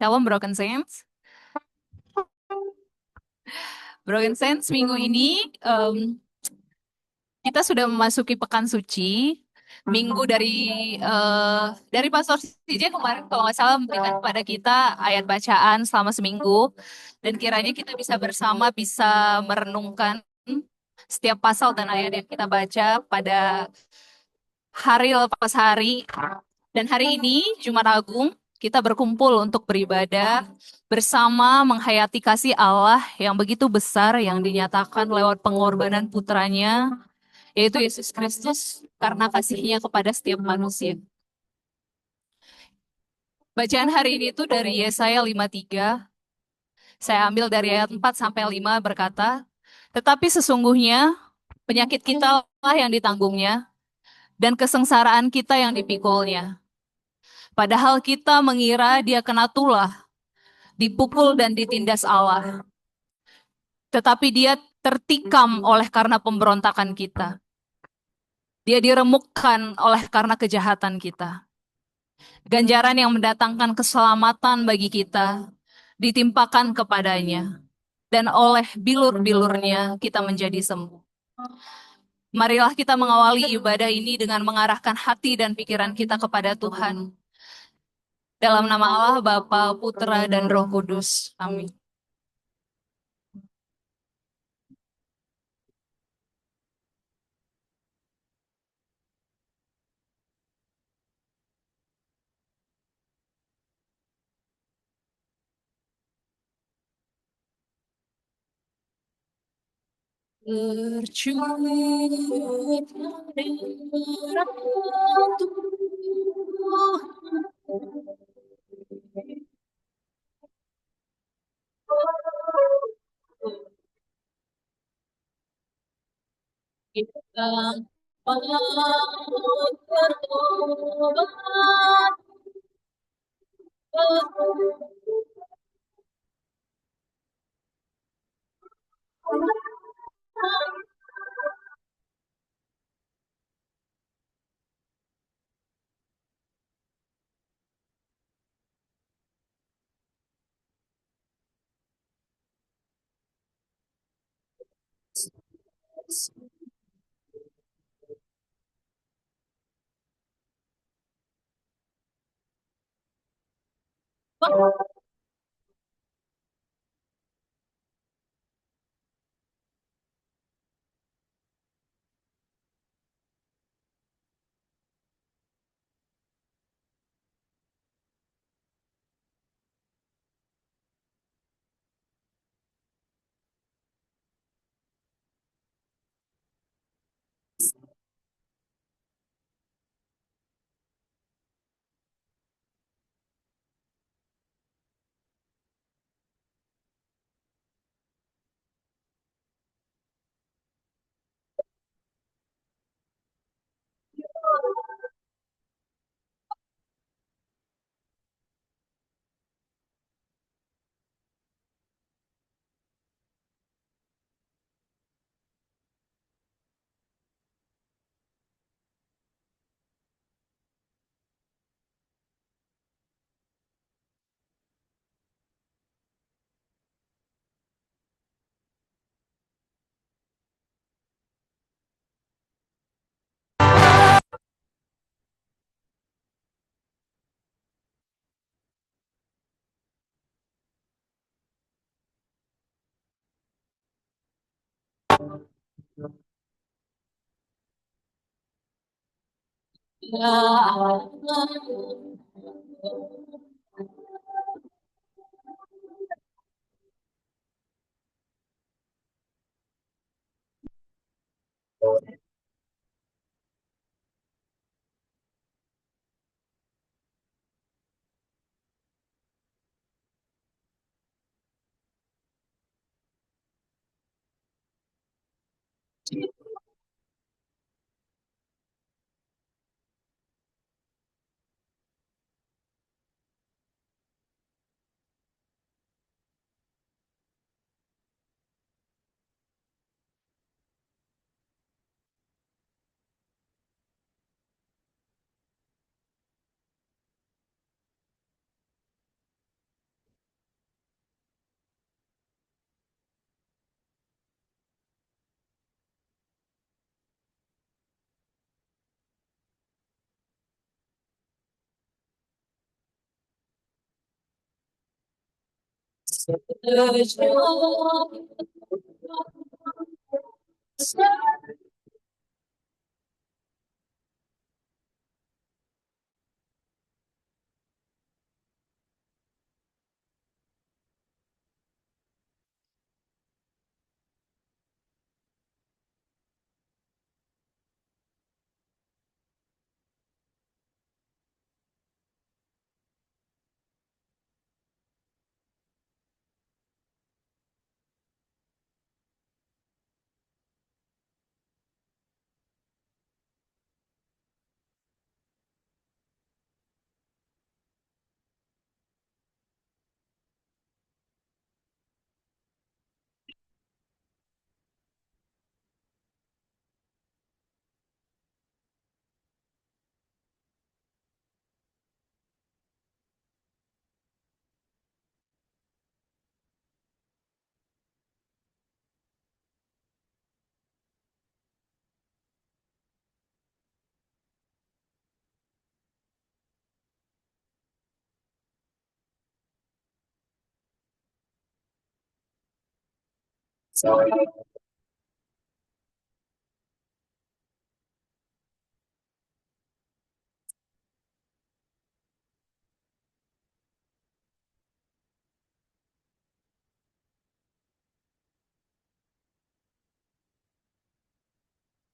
Shalom Broken Saints. Broken Saints, minggu ini kita sudah memasuki pekan suci. Minggu dari Pastor CJ kemarin kalau nggak salah memberikan kepada kita ayat bacaan selama seminggu. Dan kiranya kita bisa bersama bisa merenungkan setiap pasal dan ayat yang kita baca pada hari lepas hari. Dan hari ini, Jumat Agung, kita berkumpul untuk beribadah bersama menghayati kasih Allah yang begitu besar yang dinyatakan lewat pengorbanan putranya, yaitu Yesus Kristus, karena kasihnya kepada setiap manusia. Bacaan hari ini itu dari Yesaya 53. Saya ambil dari ayat 4 sampai 5 berkata, "Tetapi sesungguhnya penyakit kita lah yang ditanggungnya, dan kesengsaraan kita yang dipikulnya. Padahal kita mengira dia kena tulah, dipukul dan ditindas Allah. Tetapi dia tertikam oleh karena pemberontakan kita. Dia diremukkan oleh karena kejahatan kita. Ganjaran yang mendatangkan keselamatan bagi kita ditimpakan kepadanya. Dan oleh bilur-bilurnya kita menjadi sembuh. Marilah kita mengawali ibadah ini dengan mengarahkan hati dan pikiran kita kepada Tuhan. Dalam nama Allah, Bapa, Putra, dan Roh Kudus. Amin. Berjuang dengan kita bertobat. Ya Allah.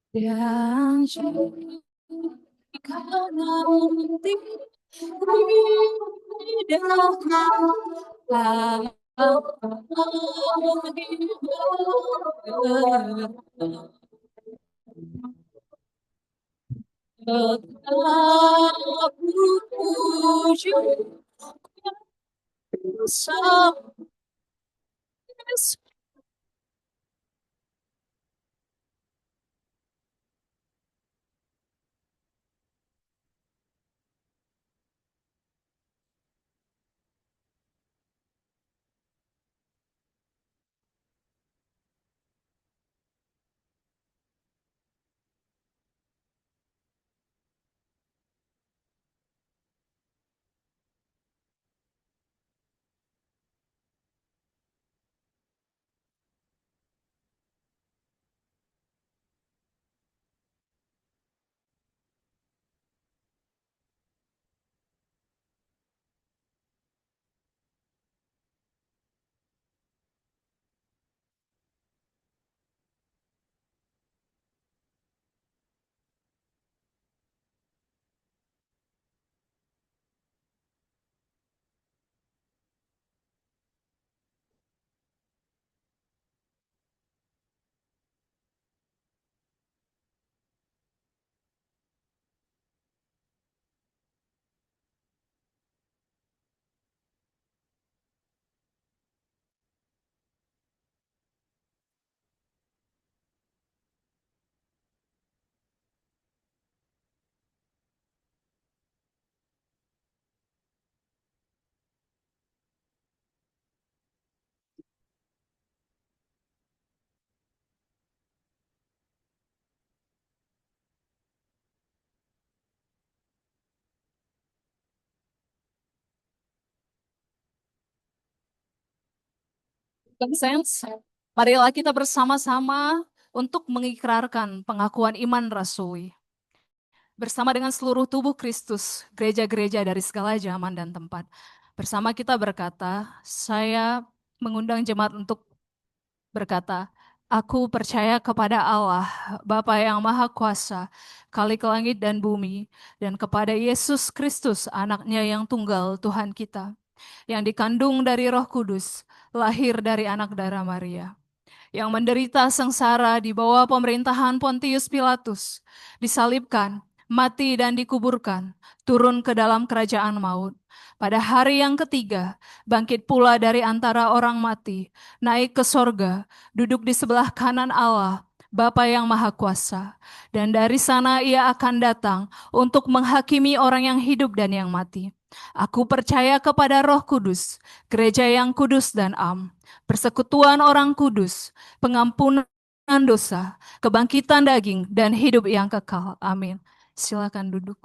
yang jauh nanti Sense. Marilah kita bersama-sama untuk mengikrarkan pengakuan iman rasuli. Bersama dengan seluruh tubuh Kristus, gereja-gereja dari segala zaman dan tempat. Bersama kita berkata, saya mengundang jemaat untuk berkata, aku percaya kepada Allah, Bapa yang Maha Kuasa, Khalik langit dan bumi, dan kepada Yesus Kristus, anaknya yang tunggal Tuhan kita, yang dikandung dari Roh Kudus, lahir dari anak darah Maria, yang menderita sengsara di bawah pemerintahan Pontius Pilatus, disalibkan, mati dan dikuburkan, turun ke dalam kerajaan maut. Pada hari yang ketiga, bangkit pula dari antara orang mati, naik ke sorga, duduk di sebelah kanan Allah, Bapa yang Maha Kuasa. Dan dari sana ia akan datang untuk menghakimi orang yang hidup dan yang mati. Aku percaya kepada Roh Kudus, gereja yang kudus dan am, persekutuan orang kudus, pengampunan dosa, kebangkitan daging, dan hidup yang kekal. Amin. Silakan duduk.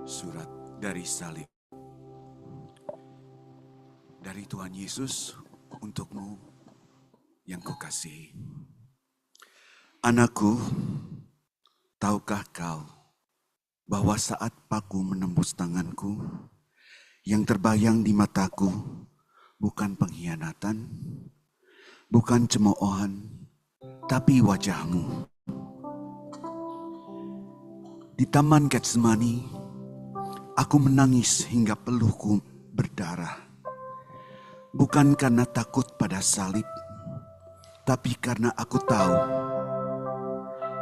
Surat dari salib dari Tuhan Yesus untukmu yang kukasihi. Anakku, tahukah kau bahwa saat paku menembus tanganku, yang terbayang di mataku bukan pengkhianatan, bukan cemoohan, tapi wajahmu. Di Taman Getsemani, aku menangis hingga peluhku berdarah. Bukan karena takut pada salib, tapi karena aku tahu,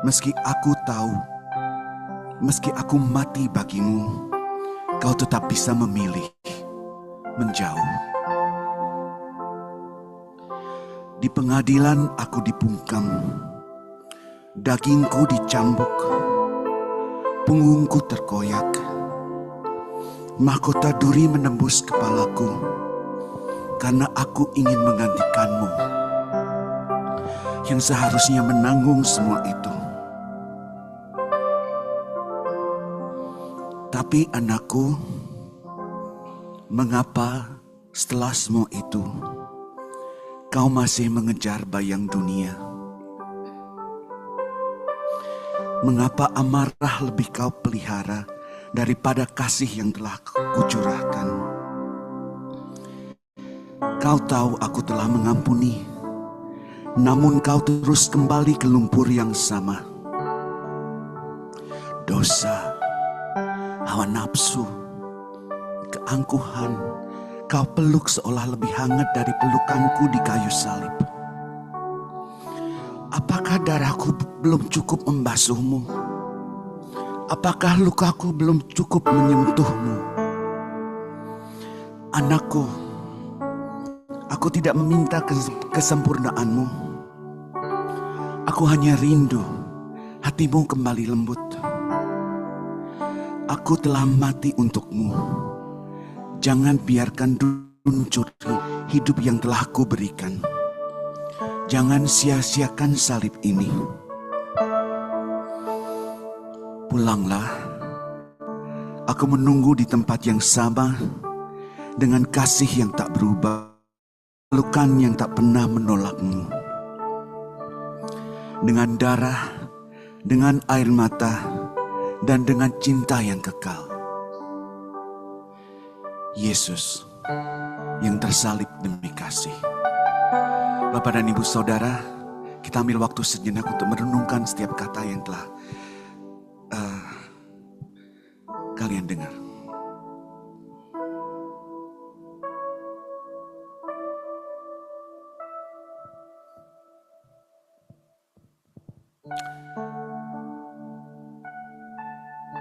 meski aku mati bagimu, kau tetap bisa memilih menjauh. Di pengadilan aku dibungkam, dagingku dicambuk, punggungku terkoyak. Mahkota duri menembus kepalaku karena aku ingin menggantikanmu yang seharusnya menanggung semua itu. Tapi anakku, mengapa setelah semua itu kau masih mengejar bayang dunia? Mengapa amarah lebih kau pelihara daripada kasih yang telah kucurahkan? Kau tahu aku telah mengampuni, namun kau terus kembali ke lumpur yang sama. Dosa, hawa nafsu, keangkuhan, kau peluk seolah lebih hangat dari pelukanku di kayu salib. Apakah darahku belum cukup membasuhmu? Apakah lukaku belum cukup menyentuhmu? Anakku, aku tidak meminta kesempurnaanmu. Aku hanya rindu hatimu kembali lembut. Aku telah mati untukmu. Jangan biarkan mencuri hidup yang telah kuberikan. Jangan sia-siakan salib ini. Pulanglah, aku menunggu di tempat yang sama dengan kasih yang tak berubah, pelukan yang tak pernah menolakmu. Dengan darah, dengan air mata, dan dengan cinta yang kekal. Yesus yang tersalib demi kasih. Bapak dan Ibu Saudara, kita ambil waktu sejenak untuk merenungkan setiap kata yang telah kalian dengar.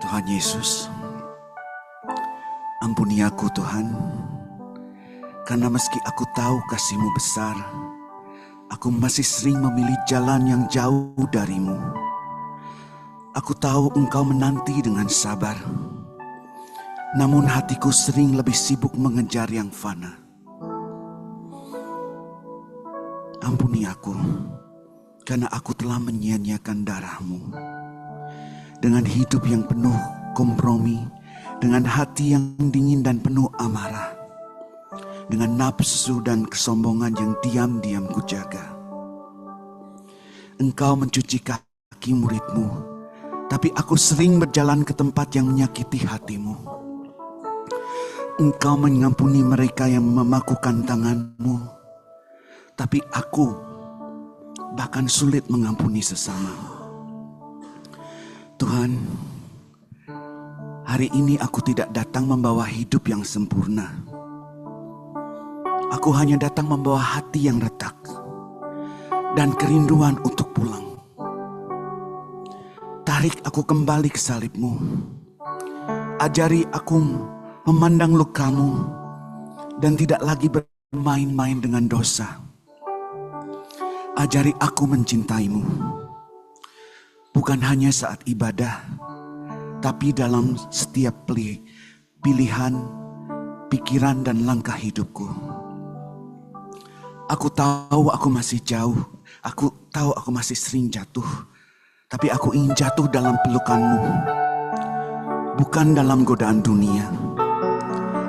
Tuhan Yesus, ampuni aku Tuhan, karena meski aku tahu kasih-Mu besar, aku masih sering memilih jalan yang jauh dari-Mu. Aku tahu Engkau menanti dengan sabar, namun hatiku sering lebih sibuk mengejar yang fana. Ampuni aku, karena aku telah menyia-nyiakan darah-Mu. Dengan hidup yang penuh kompromi, dengan hati yang dingin dan penuh amarah, dengan nafsu dan kesombongan yang diam-diam kujaga. Engkau mencuci kaki murid-Mu, tapi aku sering berjalan ke tempat yang menyakiti hati-Mu. Engkau mengampuni mereka yang memakukan tangan-Mu, tapi aku bahkan sulit mengampuni sesama. Tuhan, hari ini aku tidak datang membawa hidup yang sempurna. Aku hanya datang membawa hati yang retak dan kerinduan untuk pulang. Tarik aku kembali ke salib-Mu. Ajari aku memandang luka-Mu dan tidak lagi bermain-main dengan dosa. Ajari aku mencintai-Mu, bukan hanya saat ibadah, tetapi dalam setiap pilihan, pikiran dan langkah hidupku. Aku tahu aku masih jauh, aku tahu aku masih sering jatuh, tapi aku ingin jatuh dalam pelukanmu, bukan dalam godaan dunia.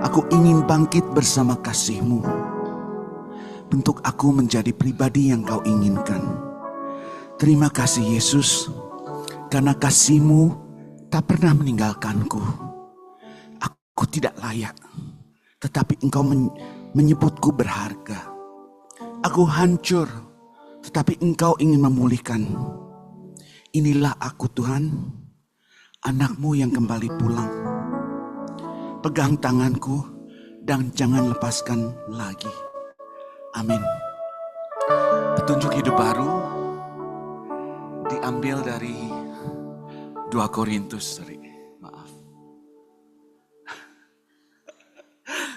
Aku ingin bangkit bersama kasih-Mu. Bentuk aku menjadi pribadi yang Kau inginkan. Terima kasih Yesus, karena kasih-Mu tak pernah meninggalkanku. Aku tidak layak, tetapi Engkau menyebutku berharga. Aku hancur, tetapi Engkau ingin memulihkan. Inilah aku Tuhan, anak-Mu yang kembali pulang. Pegang tanganku dan jangan lepaskan lagi. Amin. Petunjuk hidup baru diambil dari 2 Korintus. Maaf.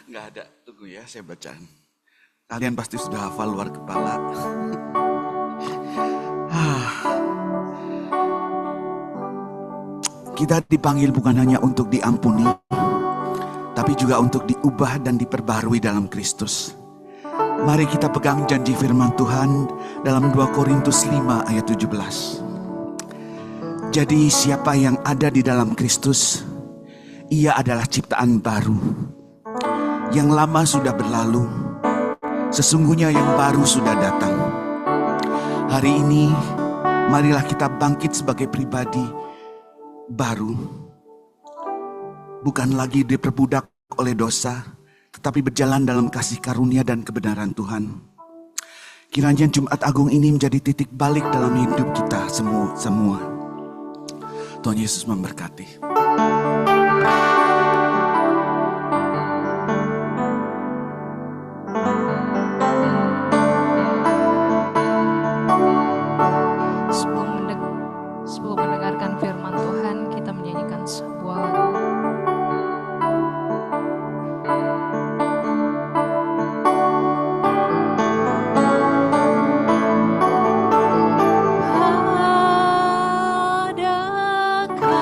Nggak ada, tunggu ya saya bacaan. Kalian pasti sudah hafal luar kepala. Kita dipanggil bukan hanya untuk diampuni, tapi juga untuk diubah dan diperbarui dalam Kristus. Mari kita pegang janji firman Tuhan dalam 2 Korintus 5 ayat 17. Jadi siapa yang ada di dalam Kristus, ia adalah ciptaan baru. Yang lama sudah berlalu, sesungguhnya yang baru sudah datang. Hari ini, marilah kita bangkit sebagai pribadi baru. Bukan lagi diperbudak oleh dosa, tetapi berjalan dalam kasih karunia dan kebenaran Tuhan. Kiranya Jumat Agung ini menjadi titik balik dalam hidup kita semua. Tuhan Yesus memberkati. Sebelum mendengarkan firman Tuhan, kita menyanyikan sebuah lagu. Adakah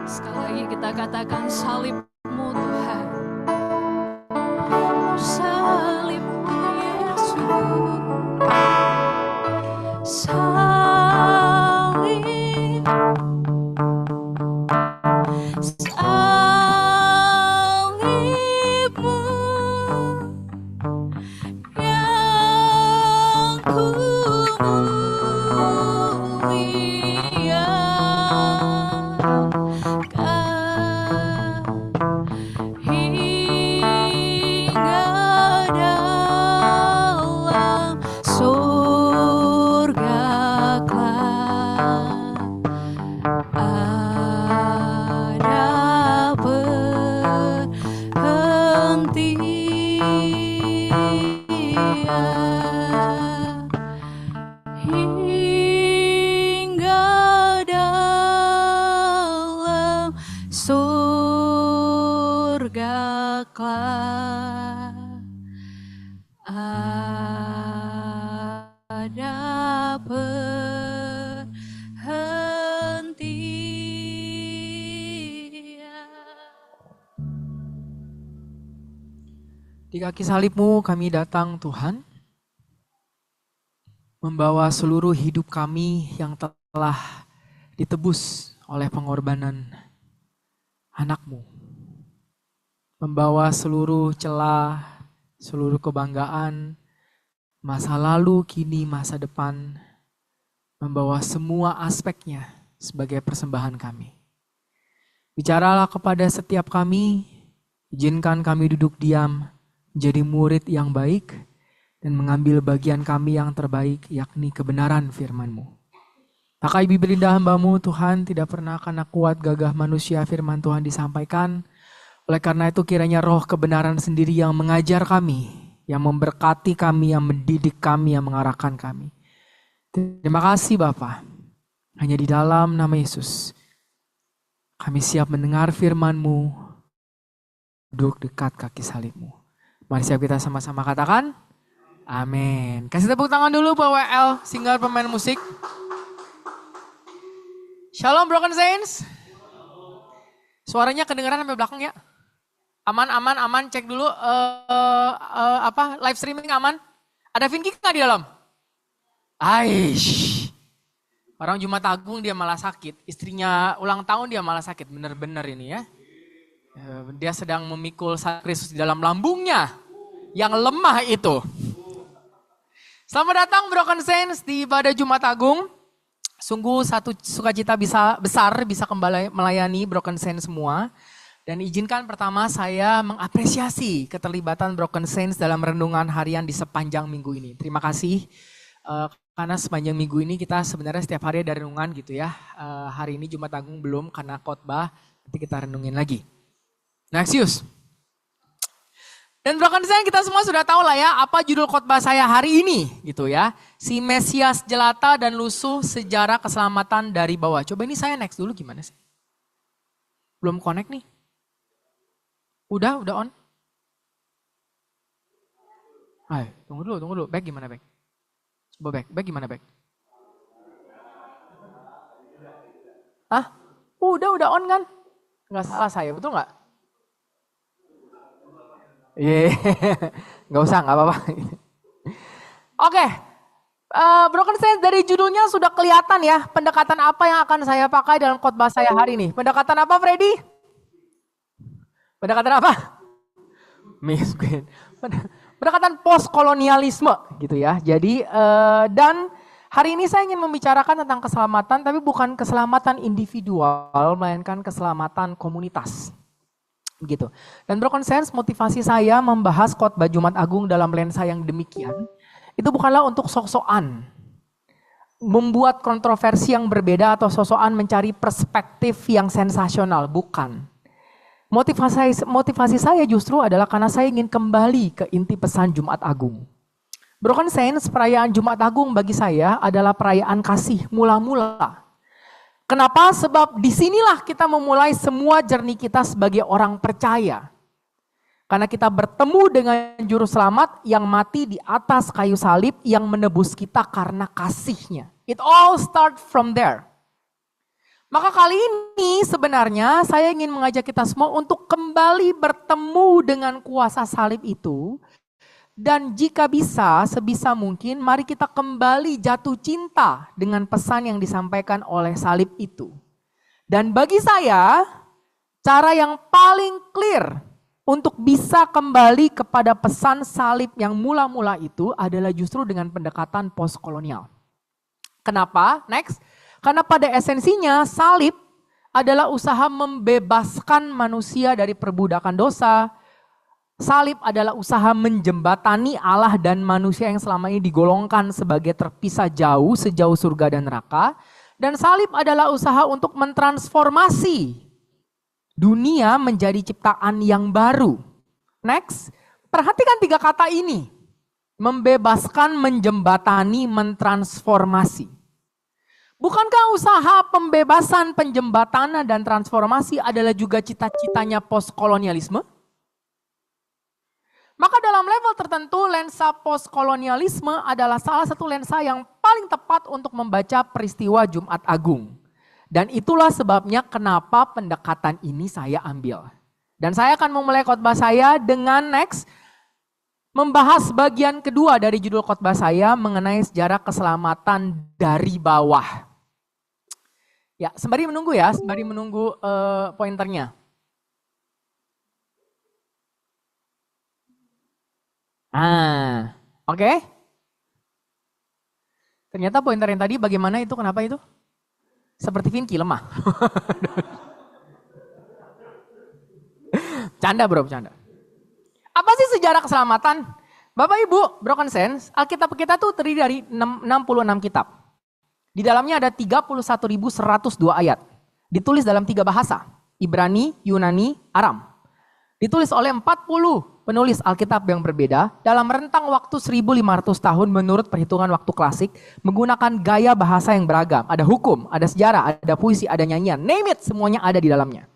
Sekali lagi kita katakan salib-Mu Tuhan. Salib-Mu Yesus. Salib. Salib-Mu yang ku Di kaki salib-Mu kami datang Tuhan, membawa seluruh hidup kami yang telah ditebus oleh pengorbanan anak-Mu. Membawa seluruh celah, seluruh kebanggaan, masa lalu, kini, masa depan. Membawa semua aspeknya sebagai persembahan kami. Bicaralah kepada setiap kami, izinkan kami duduk diam, menjadi murid yang baik, dan mengambil bagian kami yang terbaik, yakni kebenaran firman-Mu. Pakai bibir lidah hamba-Mu, Tuhan, tidak pernah karena kuat gagah manusia firman Tuhan disampaikan. Oleh karena itu kiranya roh kebenaran sendiri yang mengajar kami, yang memberkati kami, yang mendidik kami, yang mengarahkan kami. Terima kasih Bapa. Hanya di dalam nama Yesus, kami siap mendengar firman-Mu, duduk dekat kaki salib-Mu. Mari siap kita sama-sama katakan, amin. Kasih tepuk tangan dulu Pak WL, singer pemain musik. Shalom Broken Saints. Suaranya kedengaran sampai belakang ya? Aman, cek dulu live streaming aman. Ada Vinky nggak di dalam? Aish. Orang Jumat Agung dia malah sakit, istrinya ulang tahun dia malah sakit, bener-bener ini ya. Dia sedang memikul salib Kristus di dalam lambungnya yang lemah itu. Selamat datang Broken Saints di ibadah Jumat Agung. Sungguh satu sukacita besar bisa kembali melayani Broken Saints semua. Dan izinkan pertama saya mengapresiasi keterlibatan Broken Saints dalam renungan harian di sepanjang minggu ini. Terima kasih karena sepanjang minggu ini kita sebenarnya setiap hari ada renungan gitu ya. Hari ini Jumat Agung belum karena khotbah, nanti kita renungin lagi. Nexius. Dan Broken Saints kita semua sudah tahu lah ya apa judul khotbah saya hari ini gitu ya. Si Mesias jelata dan lusuh sejarah keselamatan dari bawah. Coba ini saya next dulu gimana sih? Belum connect nih. Udah on. Hai, tunggu dulu. Back gimana back? Coba back gimana back? Hah? Udah on kan? Nggak salah saya, betul nggak? Iya, nggak usah, nggak apa-apa. Oke, Broken Saints dari judulnya sudah kelihatan ya pendekatan apa yang akan saya pakai dalam khotbah saya hari ini. Pendekatan apa, Freddy? Pendekatan apa? Miskin. Pendekatan postkolonialisme gitu ya. Jadi dan hari ini saya ingin membicarakan tentang keselamatan, tapi bukan keselamatan individual, melainkan keselamatan komunitas. Begitu. Dan Broken Saints, motivasi saya membahas khotbah Jumat Agung dalam lensa yang demikian, itu bukanlah untuk sok-sokan membuat kontroversi yang berbeda atau sok-sokan mencari perspektif yang sensasional, bukan. Motivasi saya justru adalah karena saya ingin kembali ke inti pesan Jumat Agung. Broken Saints, perayaan Jumat Agung bagi saya adalah perayaan kasih mula-mula. Kenapa? Sebab disinilah kita memulai semua jernih kita sebagai orang percaya. Karena kita bertemu dengan Juru Selamat yang mati di atas kayu salib yang menebus kita karena kasihnya. It all start from there. Maka kali ini sebenarnya saya ingin mengajak kita semua untuk kembali bertemu dengan kuasa salib itu. Dan jika bisa, sebisa mungkin mari kita kembali jatuh cinta dengan pesan yang disampaikan oleh salib itu. Dan bagi saya, cara yang paling clear untuk bisa kembali kepada pesan salib yang mula-mula itu adalah justru dengan pendekatan postkolonial. Kenapa? Next. Karena pada esensinya salib adalah usaha membebaskan manusia dari perbudakan dosa. Salib adalah usaha menjembatani Allah dan manusia yang selama ini digolongkan sebagai terpisah jauh sejauh surga dan neraka. Dan salib adalah usaha untuk mentransformasi dunia menjadi ciptaan yang baru. Next, perhatikan 3 kata ini. Membebaskan, menjembatani, mentransformasi. Bukankah usaha pembebasan, penjembatanan, dan transformasi adalah juga cita-citanya postkolonialisme? Maka dalam level tertentu lensa postkolonialisme adalah salah satu lensa yang paling tepat untuk membaca peristiwa Jumat Agung. Dan itulah sebabnya kenapa pendekatan ini saya ambil. Dan saya akan memulai khotbah saya dengan next membahas bagian kedua dari judul khotbah saya mengenai sejarah keselamatan dari bawah. Ya, sembari menunggu pointernya. Oke. Ternyata pointer yang tadi bagaimana itu, kenapa itu? Seperti Vinky lemah. Canda bro, canda. Apa sih sejarah keselamatan? Bapak Ibu, Broken Saints, Alkitab kita tuh terdiri dari 66 kitab. Di dalamnya ada 31.102 ayat. Ditulis dalam 3 bahasa, Ibrani, Yunani, Aram. Ditulis oleh 40 penulis Alkitab yang berbeda dalam rentang waktu 1500 tahun menurut perhitungan waktu klasik menggunakan gaya bahasa yang beragam. Ada hukum, ada sejarah, ada puisi, ada nyanyian. Name it, semuanya ada di dalamnya.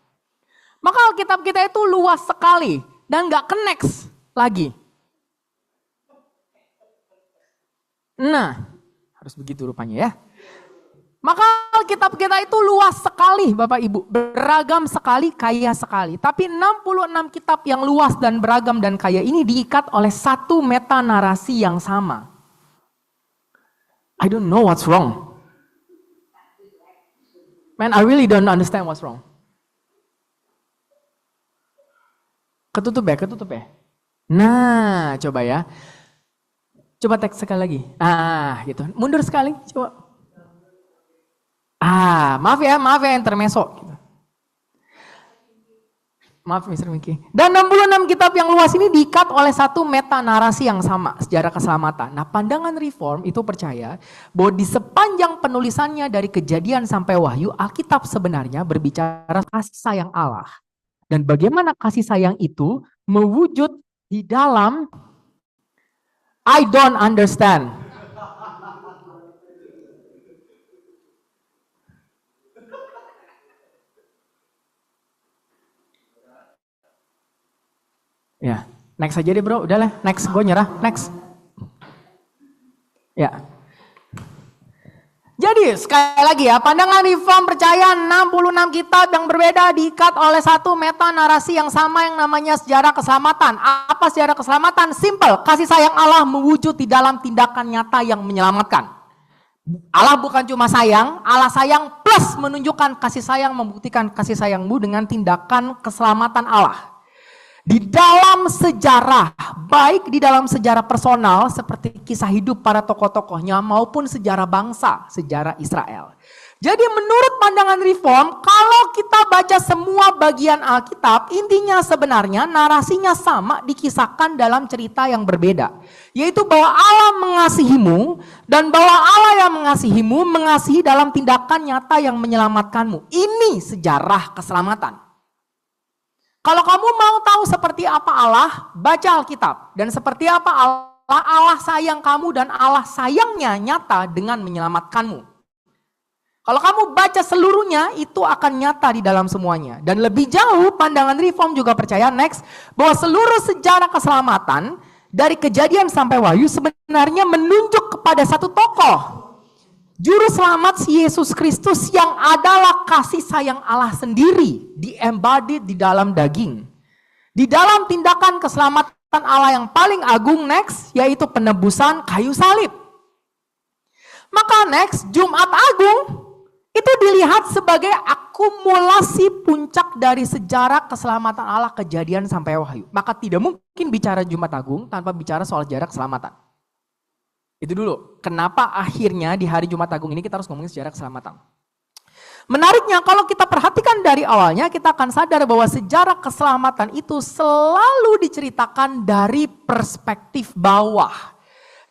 Maka Alkitab kita itu luas sekali dan gak connect lagi. Nah, harus begitu rupanya ya. Maka Alkitab kita itu luas sekali Bapak Ibu, beragam sekali, kaya sekali. Tapi 66 kitab yang luas dan beragam dan kaya ini diikat oleh satu meta narasi yang sama. I don't know what's wrong. Man, I really don't understand what's wrong. Ketutup ya. Nah, coba ya. Coba teks sekali lagi. Gitu. Mundur sekali, coba. Maaf ya intermezzo. Maaf Mr. Mickey. Dan 66 kitab yang luas ini diikat oleh satu meta narasi yang sama, sejarah keselamatan. Nah, pandangan reform itu percaya bahwa di sepanjang penulisannya dari Kejadian sampai Wahyu, Alkitab sebenarnya berbicara kasih sayang Allah. Dan bagaimana kasih sayang itu mewujud di dalam I don't understand. Ya, next aja deh bro, udah lah, next, gue nyerah, next. Ya. Jadi sekali lagi ya, pandangan reform percaya 66 kitab yang berbeda diikat oleh satu meta narasi yang sama yang namanya sejarah keselamatan. Apa sejarah keselamatan? Simple, kasih sayang Allah mewujud di dalam tindakan nyata yang menyelamatkan. Allah bukan cuma sayang, Allah sayang plus menunjukkan kasih sayang, membuktikan kasih sayangmu dengan tindakan keselamatan Allah. Di dalam sejarah, baik di dalam sejarah personal seperti kisah hidup para tokoh-tokohnya maupun sejarah bangsa, sejarah Israel. Jadi menurut pandangan reform, kalau kita baca semua bagian Alkitab, intinya sebenarnya narasinya sama dikisahkan dalam cerita yang berbeda. Yaitu bahwa Allah mengasihimu dan bahwa Allah yang mengasihimu mengasihi dalam tindakan nyata yang menyelamatkanmu. Ini sejarah keselamatan. Kalau kamu mau tahu seperti apa Allah, baca Alkitab. Dan seperti apa Allah sayang kamu dan Allah sayangnya nyata dengan menyelamatkanmu. Kalau kamu baca seluruhnya, itu akan nyata di dalam semuanya. Dan lebih jauh, pandangan Reform juga percaya, next, bahwa seluruh sejarah keselamatan, dari Kejadian sampai Wahyu, sebenarnya menunjuk kepada satu tokoh. Juru selamat Yesus Kristus yang adalah kasih sayang Allah sendiri, di-embodied di dalam daging. Di dalam tindakan keselamatan Allah yang paling agung, next, yaitu penebusan kayu salib. Maka next, Jumat Agung, itu dilihat sebagai akumulasi puncak dari sejarah keselamatan Allah Kejadian sampai Wahyu. Maka tidak mungkin bicara Jumat Agung tanpa bicara soal sejarah keselamatan. Itu dulu. Kenapa akhirnya di hari Jumat Agung ini kita harus ngomongin sejarah keselamatan. Menariknya kalau kita perhatikan dari awalnya, kita akan sadar bahwa sejarah keselamatan itu selalu diceritakan dari perspektif bawah.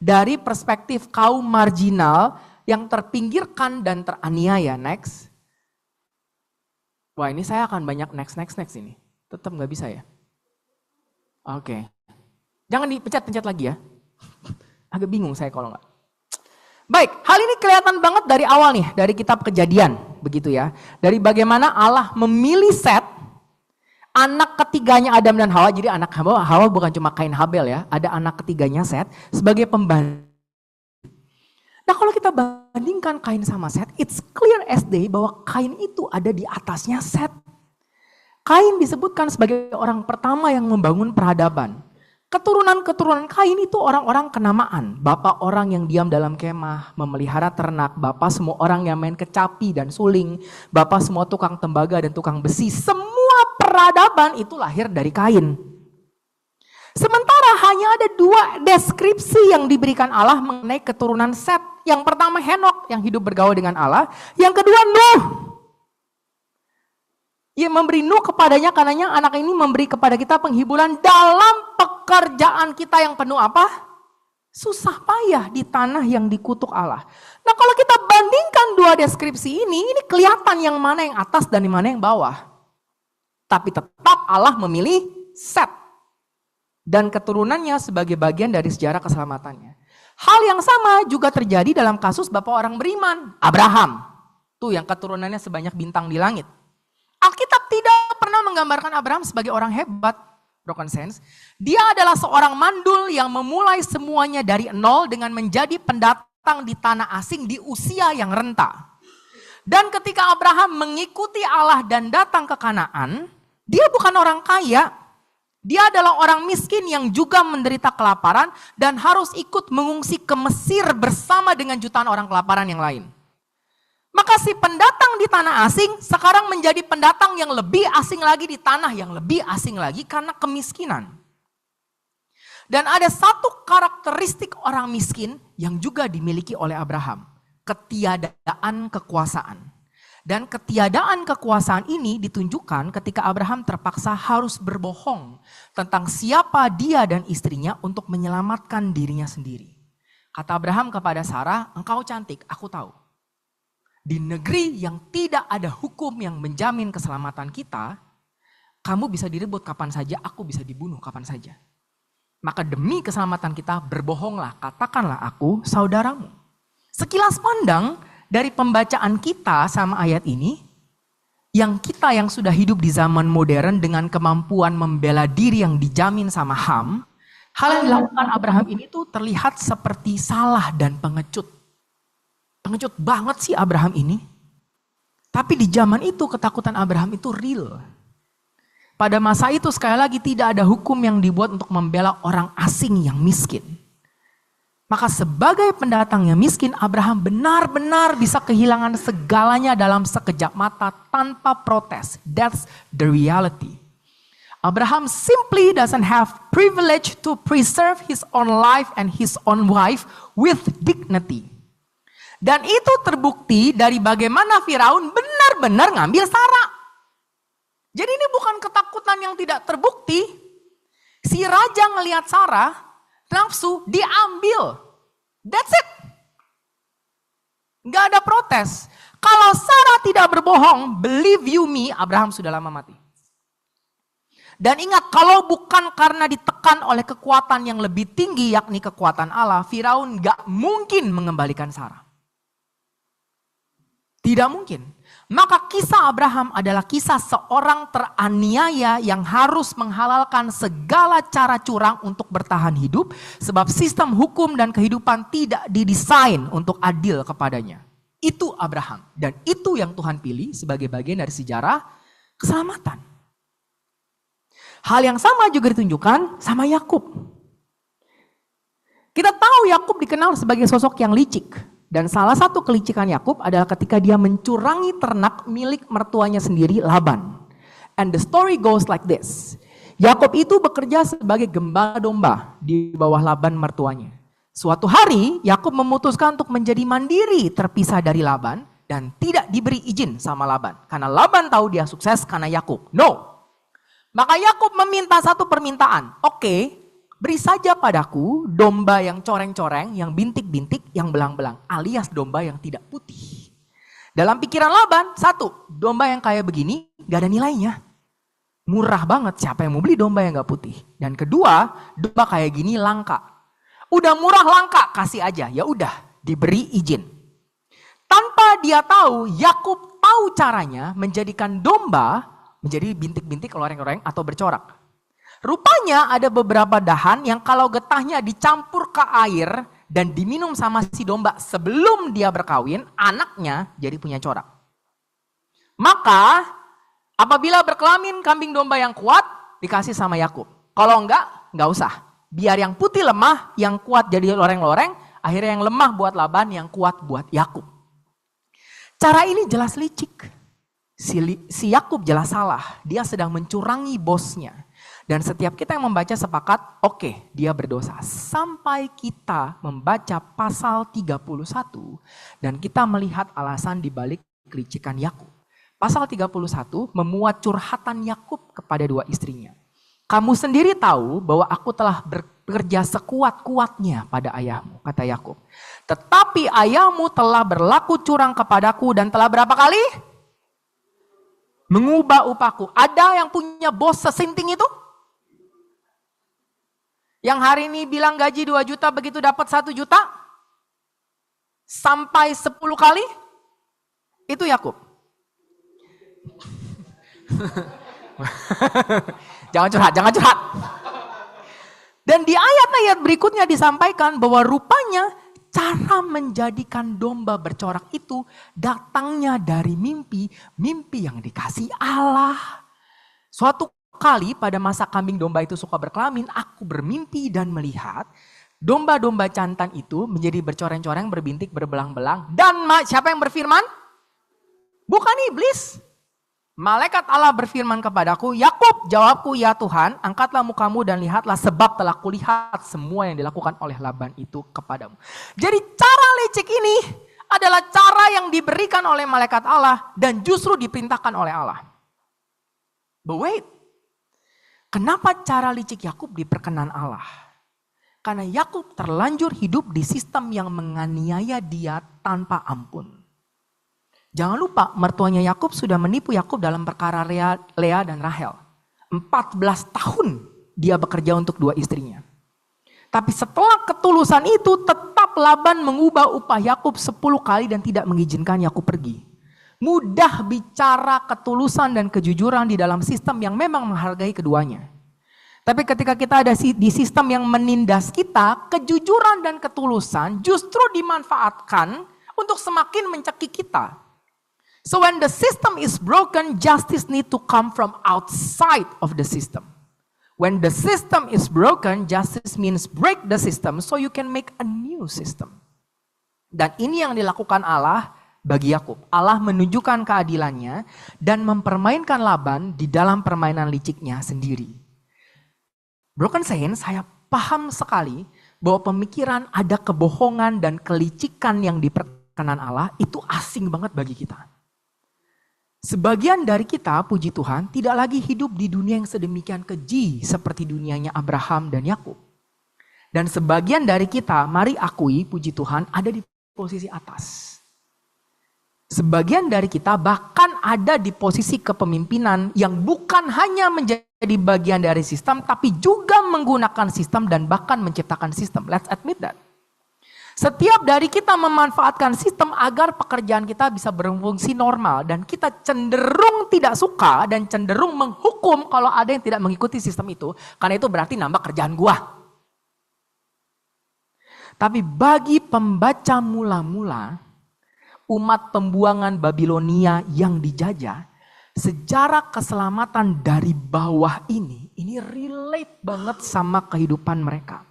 Dari perspektif kaum marginal yang terpinggirkan dan teraniaya. Next. Wah, ini saya akan banyak next ini. Tetap nggak bisa ya? Oke. Jangan dipencet-pencet lagi ya. Agak bingung saya kalau nggak. Baik, hal ini kelihatan banget dari awal nih, dari kitab Kejadian, begitu ya. Dari bagaimana Allah memilih Set, anak ketiganya Adam dan Hawa. Jadi anak Hawa bukan cuma Kain Habel ya, ada anak ketiganya Set sebagai pembantu. Nah kalau kita bandingkan Kain sama Set, it's clear as day bahwa Kain itu ada di atasnya Set. Kain disebutkan sebagai orang pertama yang membangun peradaban. Keturunan-keturunan Kain itu orang-orang kenamaan. Bapak orang yang diam dalam kemah, memelihara ternak. Bapak semua orang yang main kecapi dan suling. Bapak semua tukang tembaga dan tukang besi. Semua peradaban itu lahir dari Kain. Sementara hanya ada 2 deskripsi yang diberikan Allah mengenai keturunan Set. Yang pertama Henok yang hidup bergaul dengan Allah. Yang kedua Nuh. Ia memberi Nuh kepadanya karenanya anak ini memberi kepada kita penghiburan dalam pekerjaan kita yang penuh apa? Susah payah di tanah yang dikutuk Allah. Nah kalau kita bandingkan 2 deskripsi ini kelihatan yang mana yang atas dan yang mana yang bawah. Tapi tetap Allah memilih Set. Dan keturunannya sebagai bagian dari sejarah keselamatannya. Hal yang sama juga terjadi dalam kasus bapak orang beriman, Abraham. Tuh yang keturunannya sebanyak bintang di langit. Alkitab tidak pernah menggambarkan Abraham sebagai orang hebat, broken sense. Dia adalah seorang mandul yang memulai semuanya dari nol dengan menjadi pendatang di tanah asing di usia yang renta. Dan ketika Abraham mengikuti Allah dan datang ke Kanaan, dia bukan orang kaya. Dia adalah orang miskin yang juga menderita kelaparan dan harus ikut mengungsi ke Mesir bersama dengan jutaan orang kelaparan yang lain. Maka si pendatang di tanah asing sekarang menjadi pendatang yang lebih asing lagi di tanah yang lebih asing lagi karena kemiskinan. Dan ada satu karakteristik orang miskin yang juga dimiliki oleh Abraham. Ketiadaan kekuasaan. Dan ketiadaan kekuasaan ini ditunjukkan ketika Abraham terpaksa harus berbohong tentang siapa dia dan istrinya untuk menyelamatkan dirinya sendiri. Kata Abraham kepada Sarah, engkau cantik, aku tahu. Di negeri yang tidak ada hukum yang menjamin keselamatan kita, kamu bisa direbut kapan saja, aku bisa dibunuh kapan saja. Maka demi keselamatan kita berbohonglah, katakanlah aku saudaramu. Sekilas pandang, dari pembacaan kita sama ayat ini, yang kita yang sudah hidup di zaman modern dengan kemampuan membela diri yang dijamin sama HAM, hal yang dilakukan Abraham ini tuh terlihat seperti salah dan pengecut. Pengecut banget sih Abraham ini. Tapi di zaman itu ketakutan Abraham itu real. Pada masa itu sekali lagi tidak ada hukum yang dibuat untuk membela orang asing yang miskin. Maka sebagai pendatang yang miskin, Abraham benar-benar bisa kehilangan segalanya dalam sekejap mata tanpa protes. That's the reality. Abraham simply doesn't have privilege to preserve his own life and his own wife with dignity. Dan itu terbukti dari bagaimana Firaun benar-benar ngambil Sarah. Jadi ini bukan ketakutan yang tidak terbukti. Si raja ngelihat Sarah, nafsu diambil. That's it. Gak ada protes. Kalau Sarah tidak berbohong, believe you me, Abraham sudah lama mati. Dan ingat, kalau bukan karena ditekan oleh kekuatan yang lebih tinggi, yakni kekuatan Allah, Firaun gak mungkin mengembalikan Sarah. Tidak mungkin. Maka kisah Abraham adalah kisah seorang teraniaya yang harus menghalalkan segala cara curang untuk bertahan hidup, sebab sistem hukum dan kehidupan tidak didesain untuk adil kepadanya. Itu Abraham, dan itu yang Tuhan pilih sebagai bagian dari sejarah keselamatan. Hal yang sama juga ditunjukkan sama Yakub. Kita tahu Yakub dikenal sebagai sosok yang licik. Dan salah satu kelicikan Yakub adalah ketika dia mencurangi ternak milik mertuanya sendiri, Laban. And the story goes like this. Yakub itu bekerja sebagai gembala domba di bawah Laban mertuanya. Suatu hari Yakub memutuskan untuk menjadi mandiri terpisah dari Laban dan tidak diberi izin sama Laban. Karena Laban tahu dia sukses karena Yakub. No. Maka Yakub meminta satu permintaan. Oke, beri saja padaku domba yang coreng-coreng, yang bintik-bintik, yang belang-belang. Alias domba yang tidak putih. Dalam pikiran Laban, satu, domba yang kayak begini gak ada nilainya. Murah banget, siapa yang mau beli domba yang gak putih. Dan kedua, domba kayak gini langka. Udah murah langka, kasih aja. Ya udah, diberi izin. Tanpa dia tahu, Yakub tahu caranya menjadikan domba menjadi bintik-bintik, loreng-loreng atau bercorak. Rupanya ada beberapa dahan yang kalau getahnya dicampur ke air dan diminum sama si domba sebelum dia berkawin, anaknya jadi punya corak. Maka apabila berkelamin kambing domba yang kuat dikasih sama Yakub. Kalau enggak usah. Biar yang putih lemah, yang kuat jadi loreng-loreng, akhirnya yang lemah buat Laban, yang kuat buat Yakub. Cara ini jelas licik. Si Yakub jelas salah, dia sedang mencurangi bosnya. Dan setiap kita yang membaca sepakat, oke, dia berdosa. Sampai kita membaca pasal 31 dan kita melihat alasan dibalik kelicikan Yakub. Pasal 31 memuat curhatan Yakub kepada dua istrinya. Kamu sendiri tahu bahwa aku telah bekerja sekuat-kuatnya pada ayahmu, kata Yakub. Tetapi ayahmu telah berlaku curang kepadaku dan telah berapa kali? Mengubah upahku. Ada yang punya bos sesinting itu? Yang hari ini bilang gaji 2 juta begitu dapat 1 juta? Sampai 10 kali? Itu Yakub. Jangan curhat. Dan di ayat-ayat berikutnya disampaikan bahwa rupanya cara menjadikan domba bercorak itu datangnya dari mimpi yang dikasih Allah. Suatu kali pada masa kambing domba itu suka berkelamin, aku bermimpi dan melihat domba-domba jantan itu menjadi bercoreng-coreng, berbintik, berbelang-belang. Dan siapa yang berfirman? Bukan iblis. Malaikat Allah berfirman kepadaku, Yakub, jawabku, ya Tuhan, angkatlah mukamu dan lihatlah sebab telah kulihat semua yang dilakukan oleh Laban itu kepadamu. Jadi cara licik ini adalah cara yang diberikan oleh malaikat Allah dan justru diperintahkan oleh Allah. But wait, kenapa cara licik Yakub diperkenan Allah? Karena Yakub terlanjur hidup di sistem yang menganiaya dia tanpa ampun. Jangan lupa mertuanya Yakub sudah menipu Yakub dalam perkara Lea dan Rahel. 14 tahun dia bekerja untuk dua istrinya. Tapi setelah ketulusan itu tetap Laban mengubah upah Yakub 10 kali dan tidak mengizinkan Yakub pergi. Mudah bicara ketulusan dan kejujuran di dalam sistem yang memang menghargai keduanya. Tapi ketika kita ada di sistem yang menindas kita, kejujuran dan ketulusan justru dimanfaatkan untuk semakin mencekik kita. So when the system is broken, justice need to come from outside of the system. When the system is broken, justice means break the system so you can make a new system. Dan ini yang dilakukan Allah bagi Yakub. Allah menunjukkan keadilannya dan mempermainkan Laban di dalam permainan liciknya sendiri. Broken Saints, saya paham sekali bahwa pemikiran ada kebohongan dan kelicikan yang diperkenan Allah itu asing banget bagi kita. Sebagian dari kita, puji Tuhan, tidak lagi hidup di dunia yang sedemikian keji seperti dunianya Abraham dan Yakub. Dan sebagian dari kita, mari akui, puji Tuhan, ada di posisi atas. Sebagian dari kita bahkan ada di posisi kepemimpinan yang bukan hanya menjadi bagian dari sistem, tapi juga menggunakan sistem dan bahkan menciptakan sistem. Let's admit that. Setiap dari kita memanfaatkan sistem agar pekerjaan kita bisa berfungsi normal. Dan kita cenderung tidak suka dan cenderung menghukum kalau ada yang tidak mengikuti sistem itu. Karena itu berarti nambah kerjaan gua. Tapi bagi pembaca mula-mula, umat pembuangan Babilonia yang dijajah, sejarah keselamatan dari bawah ini relate banget sama kehidupan mereka.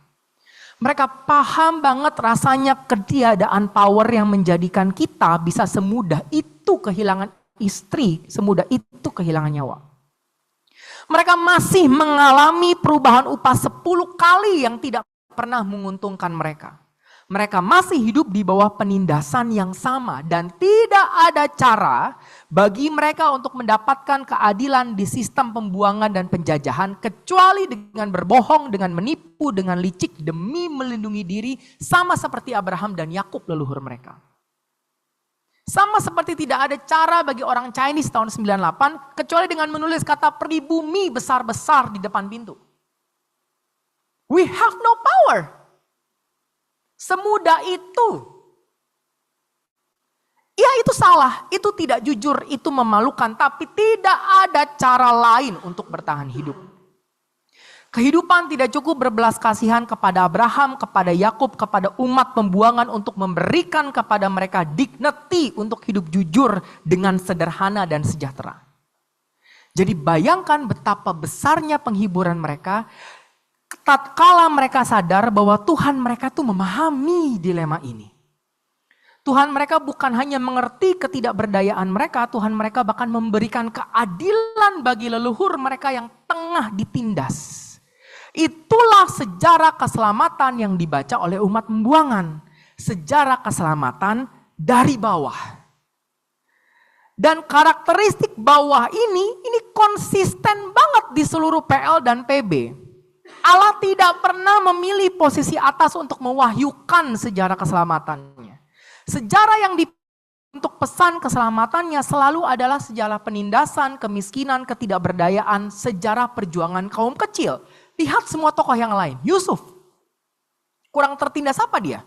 Mereka paham banget rasanya ketiadaan power yang menjadikan kita bisa semudah itu kehilangan istri, semudah itu kehilangan nyawa. Mereka masih mengalami perubahan upah 10 kali yang tidak pernah menguntungkan mereka. Mereka masih hidup di bawah penindasan yang sama dan tidak ada cara bagi mereka untuk mendapatkan keadilan di sistem pembuangan dan penjajahan kecuali dengan berbohong, dengan menipu, dengan licik demi melindungi diri, sama seperti Abraham dan Yakub leluhur mereka. Sama seperti tidak ada cara bagi orang Chinese tahun 98 kecuali dengan menulis kata pribumi besar-besar di depan pintu. We have no power. Semudah itu. Ya itu salah, itu tidak jujur, itu memalukan. Tapi tidak ada cara lain untuk bertahan hidup. Kehidupan tidak cukup berbelas kasihan kepada Abraham, kepada Yakub, kepada umat pembuangan untuk memberikan kepada mereka dignity untuk hidup jujur dengan sederhana dan sejahtera. Jadi bayangkan betapa besarnya penghiburan mereka tatkala mereka sadar bahwa Tuhan mereka tuh memahami dilema ini. Tuhan mereka bukan hanya mengerti ketidakberdayaan mereka, Tuhan mereka bahkan memberikan keadilan bagi leluhur mereka yang tengah ditindas. Itulah sejarah keselamatan yang dibaca oleh umat pembuangan. Sejarah keselamatan dari bawah. Dan karakteristik bawah ini konsisten banget di seluruh PL dan PB. Allah tidak pernah memilih posisi atas untuk mewahyukan sejarah keselamatannya. Sejarah yang untuk pesan keselamatannya selalu adalah sejarah penindasan, kemiskinan, ketidakberdayaan, sejarah perjuangan kaum kecil. Lihat semua tokoh yang lain. Yusuf, kurang tertindas apa dia?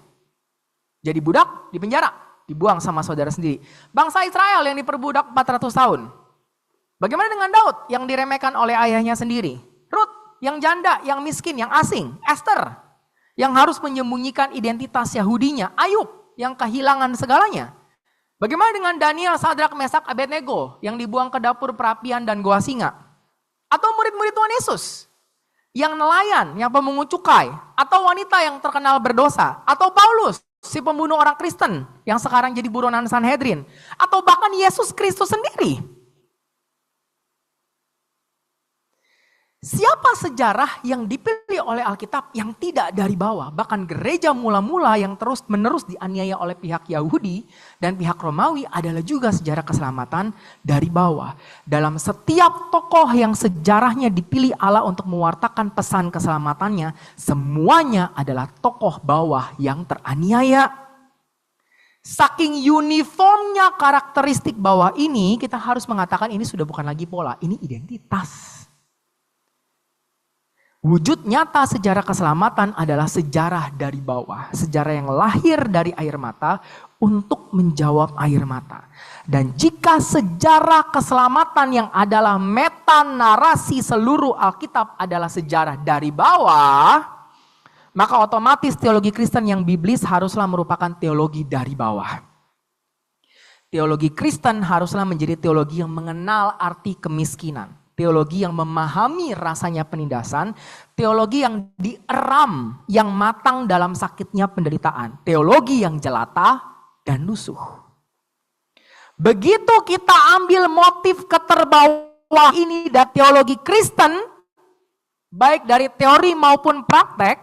Jadi budak, di penjara, dibuang sama saudara sendiri. Bangsa Israel yang diperbudak 400 tahun. Bagaimana dengan Daud yang diremehkan oleh ayahnya sendiri? Ruth, yang janda, yang miskin, yang asing. Esther, yang harus menyembunyikan identitas Yahudinya. Ayub, yang kehilangan segalanya. Bagaimana dengan Daniel, Sadrak, Mesak, Abednego, yang dibuang ke dapur perapian dan goa singa? Atau murid-murid Tuhan Yesus, yang nelayan, yang pemungut cukai. Atau wanita yang terkenal berdosa. Atau Paulus, si pembunuh orang Kristen, yang sekarang jadi buronan Sanhedrin. Atau bahkan Yesus Kristus sendiri. Siapa sejarah yang dipilih oleh Alkitab yang tidak dari bawah? Bahkan gereja mula-mula yang terus menerus dianiaya oleh pihak Yahudi dan pihak Romawi adalah juga sejarah keselamatan dari bawah. Dalam setiap tokoh yang sejarahnya dipilih Allah untuk mewartakan pesan keselamatannya, semuanya adalah tokoh bawah yang teraniaya. Saking uniformnya karakteristik bawah ini, kita harus mengatakan ini sudah bukan lagi pola, ini identitas. Wujud nyata sejarah keselamatan adalah sejarah dari bawah. Sejarah yang lahir dari air mata untuk menjawab air mata. Dan jika sejarah keselamatan yang adalah meta narasi seluruh Alkitab adalah sejarah dari bawah, maka otomatis teologi Kristen yang biblis haruslah merupakan teologi dari bawah. Teologi Kristen haruslah menjadi teologi yang mengenal arti kemiskinan. Teologi yang memahami rasanya penindasan, teologi yang dieram, yang matang dalam sakitnya penderitaan, teologi yang jelata dan lusuh. Begitu kita ambil motif keterbawah ini dari teologi Kristen, baik dari teori maupun praktek,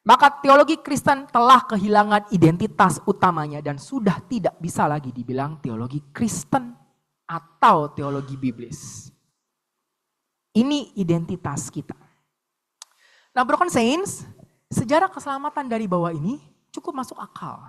maka teologi Kristen telah kehilangan identitas utamanya dan sudah tidak bisa lagi dibilang teologi Kristen atau teologi biblis. Ini identitas kita. Nah, broken saints, sejarah keselamatan dari bawah ini cukup masuk akal.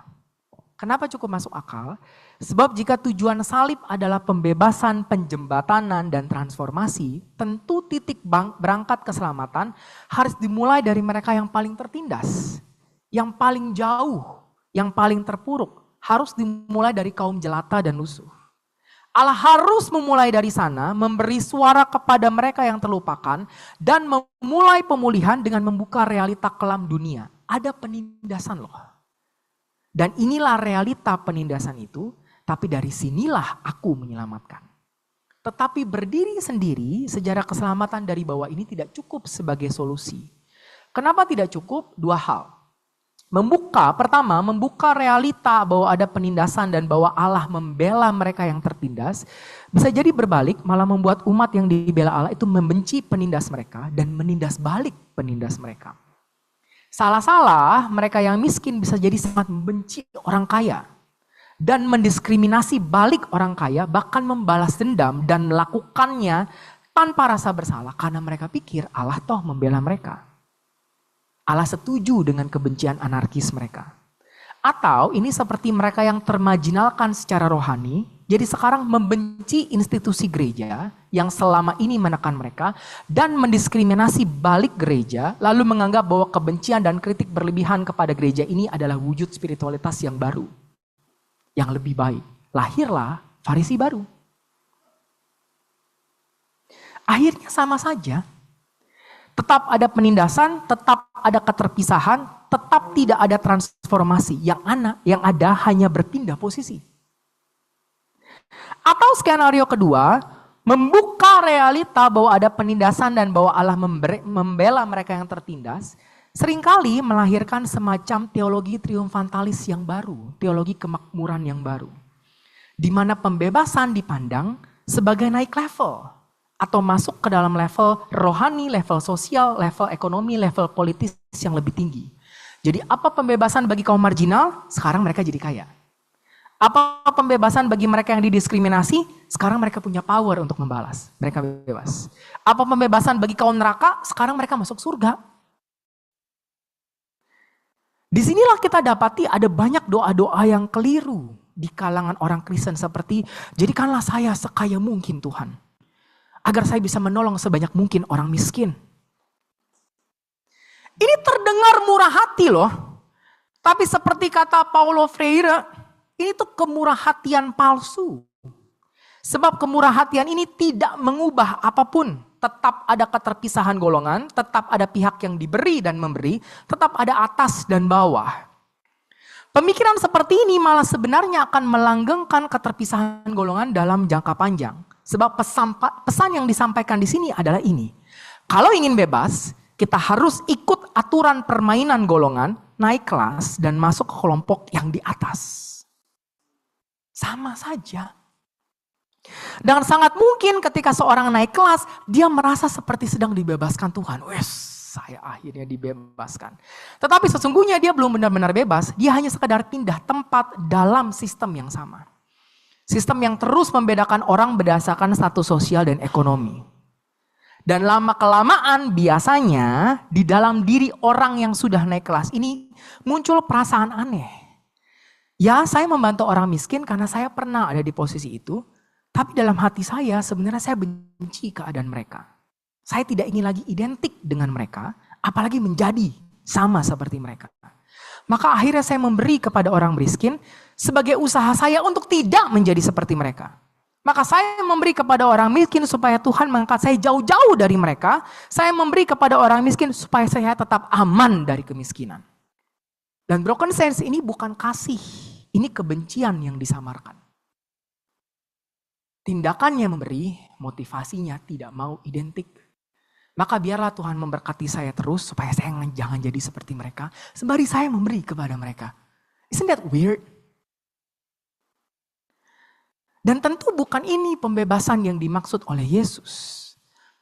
Kenapa cukup masuk akal? Sebab jika tujuan salib adalah pembebasan, penjembatanan, dan transformasi, tentu titik berangkat keselamatan harus dimulai dari mereka yang paling tertindas, yang paling jauh, yang paling terpuruk. Harus dimulai dari kaum jelata dan lusuh. Allah harus memulai dari sana, memberi suara kepada mereka yang terlupakan, dan memulai pemulihan dengan membuka realita kelam dunia. Ada penindasan loh. Dan inilah realita penindasan itu, tapi dari sinilah aku menyelamatkan. Tetapi berdiri sendiri, sejarah keselamatan dari bawah ini tidak cukup sebagai solusi. Kenapa tidak cukup? Dua hal. Pertama, membuka realita bahwa ada penindasan dan bahwa Allah membela mereka yang tertindas, bisa jadi berbalik, malah membuat umat yang dibela Allah itu membenci penindas mereka dan menindas balik penindas mereka. Salah-salah, mereka yang miskin bisa jadi sangat membenci orang kaya dan mendiskriminasi balik orang kaya, bahkan membalas dendam dan melakukannya tanpa rasa bersalah karena mereka pikir Allah toh membela mereka. Allah setuju dengan kebencian anarkis mereka. Atau ini seperti mereka yang termarginalkan secara rohani, jadi sekarang membenci institusi gereja yang selama ini menekan mereka dan mendiskriminasi balik gereja, lalu menganggap bahwa kebencian dan kritik berlebihan kepada gereja ini adalah wujud spiritualitas yang baru, yang lebih baik. Lahirlah Farisi baru. Akhirnya sama saja. Tetap ada penindasan, tetap ada keterpisahan, tetap tidak ada transformasi. Yang ada hanya berpindah posisi. Atau skenario kedua, membuka realita bahwa ada penindasan dan bahwa Allah membela mereka yang tertindas, seringkali melahirkan semacam teologi triumfantalis yang baru, teologi kemakmuran yang baru. Di mana pembebasan dipandang sebagai naik level. Atau masuk ke dalam level rohani, level sosial, level ekonomi, level politis yang lebih tinggi. Jadi apa pembebasan bagi kaum marginal? Sekarang mereka jadi kaya. Apa pembebasan bagi mereka yang didiskriminasi? Sekarang mereka punya power untuk membalas. Mereka bebas. Apa pembebasan bagi kaum neraka? Sekarang mereka masuk surga. Disinilah kita dapati ada banyak doa-doa yang keliru di kalangan orang Kristen seperti, jadikanlah saya sekaya mungkin Tuhan. Agar saya bisa menolong sebanyak mungkin orang miskin. Ini terdengar murah hati loh. Tapi seperti kata Paulo Freire, ini tuh kemurahhatian palsu. Sebab kemurahhatian ini tidak mengubah apapun. Tetap ada keterpisahan golongan, tetap ada pihak yang diberi dan memberi, tetap ada atas dan bawah. Pemikiran seperti ini malah sebenarnya akan melanggengkan keterpisahan golongan dalam jangka panjang. Sebab pesan yang disampaikan di sini adalah ini. Kalau ingin bebas, kita harus ikut aturan permainan golongan, naik kelas dan masuk ke kelompok yang di atas. Sama saja. Dan sangat mungkin ketika seorang naik kelas, dia merasa seperti sedang dibebaskan Tuhan. Wes, saya akhirnya dibebaskan. Tetapi sesungguhnya dia belum benar-benar bebas, dia hanya sekedar pindah tempat dalam sistem yang sama. Sistem yang terus membedakan orang berdasarkan status sosial dan ekonomi. Dan lama-kelamaan biasanya di dalam diri orang yang sudah naik kelas ini muncul perasaan aneh. Ya, saya membantu orang miskin karena saya pernah ada di posisi itu. Tapi dalam hati saya sebenarnya saya benci keadaan mereka. Saya tidak ingin lagi identik dengan mereka, apalagi menjadi sama seperti mereka. Maka akhirnya saya memberi kepada orang miskin sebagai usaha saya untuk tidak menjadi seperti mereka. Maka saya memberi kepada orang miskin supaya Tuhan mengangkat saya jauh-jauh dari mereka. Saya memberi kepada orang miskin supaya saya tetap aman dari kemiskinan. Dan broken sense ini bukan kasih, ini kebencian yang disamarkan. Tindakannya memberi, motivasinya tidak mau identik. Maka biarlah Tuhan memberkati saya terus supaya saya jangan jadi seperti mereka. Sembari saya memberi kepada mereka. Isn't that weird? Dan tentu bukan ini pembebasan yang dimaksud oleh Yesus.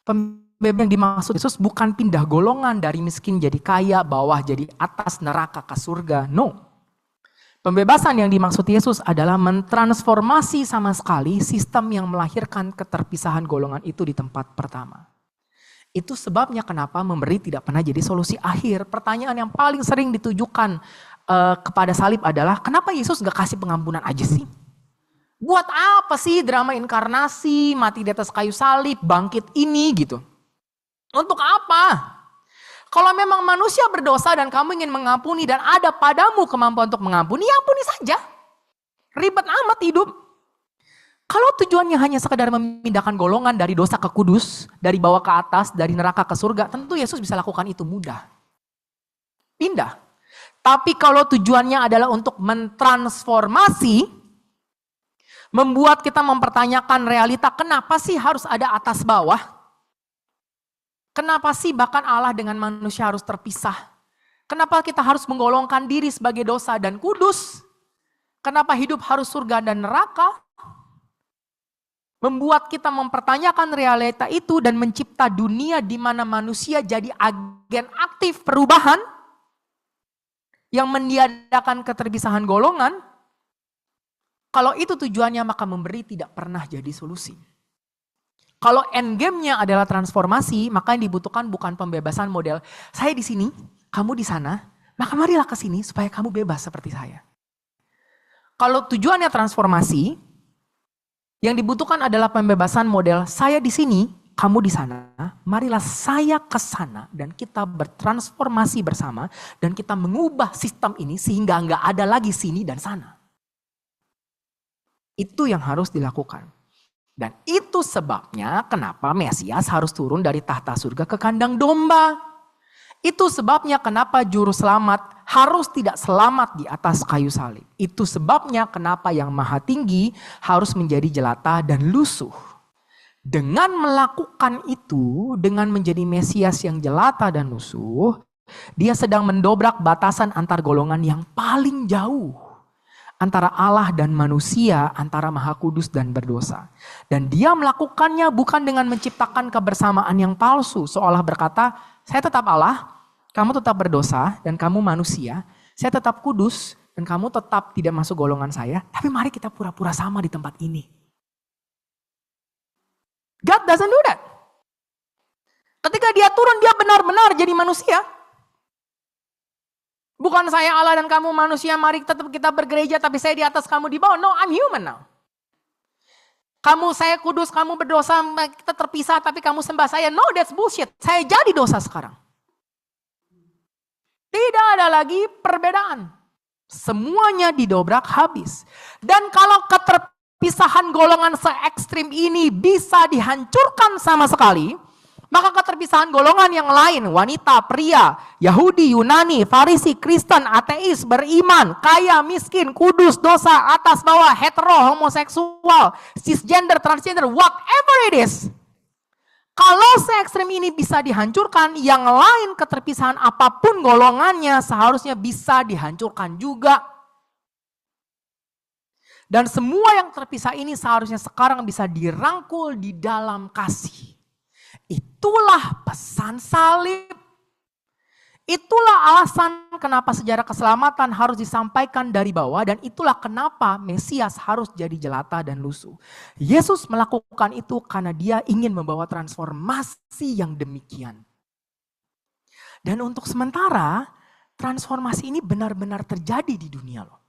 Pembebasan yang dimaksud Yesus bukan pindah golongan dari miskin jadi kaya, bawah jadi atas, neraka ke surga. No. Pembebasan yang dimaksud Yesus adalah mentransformasi sama sekali sistem yang melahirkan keterpisahan golongan itu di tempat pertama. Itu sebabnya kenapa memberi tidak pernah jadi solusi akhir. Pertanyaan yang paling sering ditujukan kepada salib adalah, kenapa Yesus gak kasih pengampunan aja sih? Buat apa sih drama inkarnasi, mati di atas kayu salib, bangkit ini gitu? Untuk apa? Kalau memang manusia berdosa dan kamu ingin mengampuni dan ada padamu kemampuan untuk mengampuni, ya ampuni saja. Ribet amat hidup. Kalau tujuannya hanya sekedar memindahkan golongan dari dosa ke kudus, dari bawah ke atas, dari neraka ke surga, tentu Yesus bisa lakukan itu mudah. Pindah. Tapi kalau tujuannya adalah untuk mentransformasi, membuat kita mempertanyakan realita, kenapa sih harus ada atas bawah? Kenapa sih bahkan Allah dengan manusia harus terpisah? Kenapa kita harus menggolongkan diri sebagai dosa dan kudus? Kenapa hidup harus surga dan neraka? Membuat kita mempertanyakan realita itu dan mencipta dunia di mana manusia jadi agen aktif perubahan yang meniadakan keterpisahan golongan. Kalau itu tujuannya, maka memberi tidak pernah jadi solusi. Kalau endgame-nya adalah transformasi, maka yang dibutuhkan bukan pembebasan model saya di sini, kamu di sana, maka marilah ke sini supaya kamu bebas seperti saya. Kalau tujuannya transformasi, yang dibutuhkan adalah pembebasan model saya di sini, kamu di sana, marilah saya ke sana dan kita bertransformasi bersama dan kita mengubah sistem ini sehingga nggak ada lagi sini dan sana. Itu yang harus dilakukan. Dan itu sebabnya kenapa Mesias harus turun dari tahta surga ke kandang domba. Itu sebabnya kenapa juru selamat harus tidak selamat di atas kayu salib. Itu sebabnya kenapa yang maha tinggi harus menjadi jelata dan lusuh. Dengan melakukan itu, dengan menjadi Mesias yang jelata dan lusuh, dia sedang mendobrak batasan antar golongan yang paling jauh. Antara Allah dan manusia, antara maha kudus dan berdosa. Dan dia melakukannya bukan dengan menciptakan kebersamaan yang palsu. Seolah berkata, saya tetap Allah, kamu tetap berdosa dan kamu manusia. Saya tetap kudus dan kamu tetap tidak masuk golongan saya. Tapi mari kita pura-pura sama di tempat ini. God doesn't do that. Ketika dia turun, dia benar-benar jadi manusia. Bukan saya Allah dan kamu manusia, mari tetap kita bergereja tapi saya di atas kamu di bawah. No, I'm human now. Kamu saya kudus, kamu berdosa, kita terpisah tapi kamu sembah saya. No, that's bullshit. Saya jadi dosa sekarang. Tidak ada lagi perbedaan. Semuanya didobrak habis. Dan kalau keterpisahan golongan se-ekstrim ini bisa dihancurkan sama sekali, maka keterpisahan golongan yang lain, wanita, pria, Yahudi, Yunani, Farisi, Kristen, ateis, beriman, kaya, miskin, kudus, dosa, atas, bawah, hetero, homoseksual, cisgender, transgender, whatever it is. Kalau se-ekstrim ini bisa dihancurkan, yang lain keterpisahan apapun golongannya seharusnya bisa dihancurkan juga. Dan semua yang terpisah ini seharusnya sekarang bisa dirangkul di dalam kasih. Itulah pesan salib. Itulah alasan kenapa sejarah keselamatan harus disampaikan dari bawah dan itulah kenapa Mesias harus jadi jelata dan lusuh. Yesus melakukan itu karena dia ingin membawa transformasi yang demikian. Dan untuk sementara, transformasi ini benar-benar terjadi di dunia loh.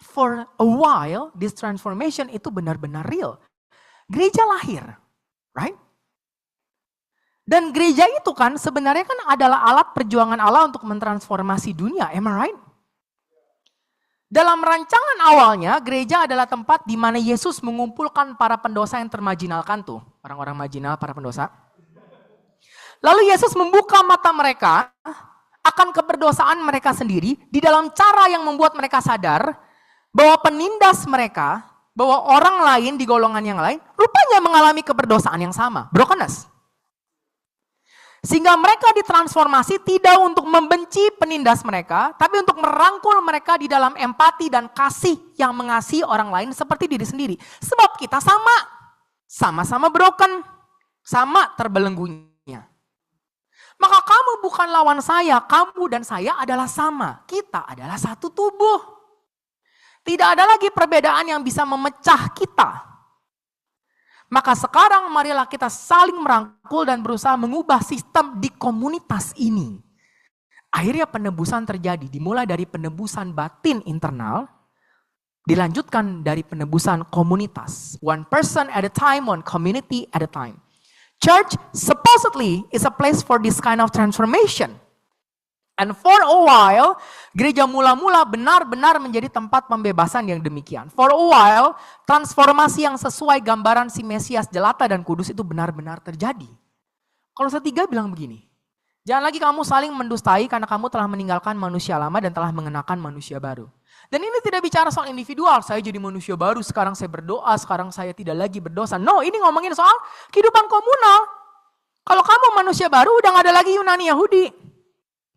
For a while, this transformation itu benar-benar real. Gereja lahir, right? Dan gereja itu kan sebenarnya kan adalah alat perjuangan Allah untuk mentransformasi dunia, am I right? Dalam rancangan awalnya, gereja adalah tempat di mana Yesus mengumpulkan para pendosa yang termarginalkan tuh. Orang-orang marginal, para pendosa. Lalu Yesus membuka mata mereka akan keberdosaan mereka sendiri di dalam cara yang membuat mereka sadar bahwa penindas mereka, bahwa orang lain di golongan yang lain, rupanya mengalami keberdosaan yang sama, brokenness. Sehingga mereka ditransformasi tidak untuk membenci penindas mereka, tapi untuk merangkul mereka di dalam empati dan kasih yang mengasihi orang lain seperti diri sendiri. Sebab kita sama-sama broken, sama terbelenggunya. Maka kamu bukan lawan saya, kamu dan saya adalah sama. Kita adalah satu tubuh. Tidak ada lagi perbedaan yang bisa memecah kita. Maka sekarang marilah kita saling merangkul dan berusaha mengubah sistem di komunitas ini. Akhirnya penebusan terjadi, dimulai dari penebusan batin internal, dilanjutkan dari penebusan komunitas. One person at a time, one community at a time. Church supposedly is a place for this kind of transformation. And for a while, gereja mula-mula benar-benar menjadi tempat pembebasan yang demikian. For a while, transformasi yang sesuai gambaran si Mesias jelata dan kudus itu benar-benar terjadi. Kolose 3 bilang begini, jangan lagi kamu saling mendustai karena kamu telah meninggalkan manusia lama dan telah mengenakan manusia baru. Dan ini tidak bicara soal individual, saya jadi manusia baru, sekarang saya berdoa, sekarang saya tidak lagi berdosa. No, ini ngomongin soal kehidupan komunal. Kalau kamu manusia baru, udah gak ada lagi Yunani Yahudi.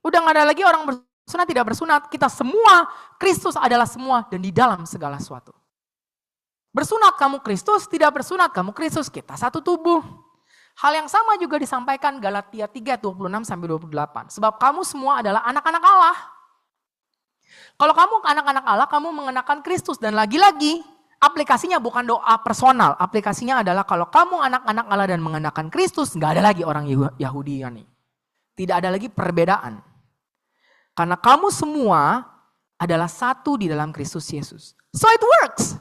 Udah gak ada lagi orang bersunat tidak bersunat. Kita semua, Kristus adalah semua dan di dalam segala sesuatu. Bersunat kamu Kristus, tidak bersunat kamu Kristus. Kita satu tubuh. Hal yang sama juga disampaikan Galatia 3:26-28. Sebab kamu semua adalah anak-anak Allah. Kalau kamu anak-anak Allah, kamu mengenakan Kristus. Dan lagi-lagi, aplikasinya bukan doa personal. Aplikasinya adalah kalau kamu anak-anak Allah dan mengenakan Kristus, gak ada lagi orang Yahudi ini. Tidak ada lagi perbedaan. Karena kamu semua adalah satu di dalam Kristus Yesus. So it works.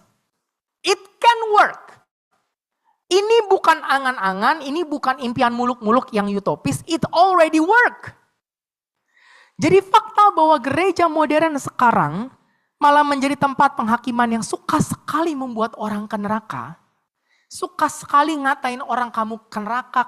It can work. Ini bukan angan-angan, ini bukan impian muluk-muluk yang utopis. It already work. Jadi fakta bahwa gereja modern sekarang malah menjadi tempat penghakiman yang suka sekali membuat orang ke neraka. Suka sekali ngatain orang kamu ke neraka,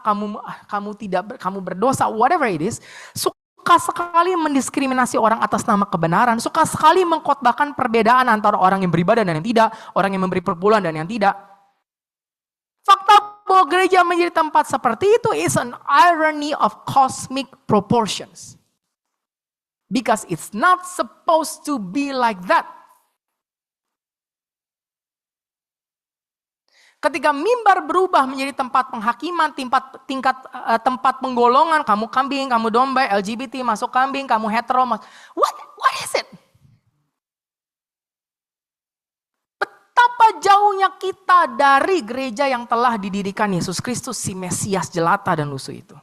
kamu berdosa, whatever it is. Suka sekali mendiskriminasi orang atas nama kebenaran. Suka sekali mengkhotbahkan perbedaan antara orang yang beribadah dan yang tidak. Orang yang memberi perpuluhan dan yang tidak. Fakta bahwa gereja menjadi tempat seperti itu is an irony of cosmic proportions. Because it's not supposed to be like that. Ketika mimbar berubah menjadi tempat penghakiman, tempat penggolongan, kamu kambing, kamu domba, LGBT masuk kambing, kamu hetero, what is it? Betapa jauhnya kita dari gereja yang telah didirikan Yesus Kristus, si Mesias jelata dan lusuh itu.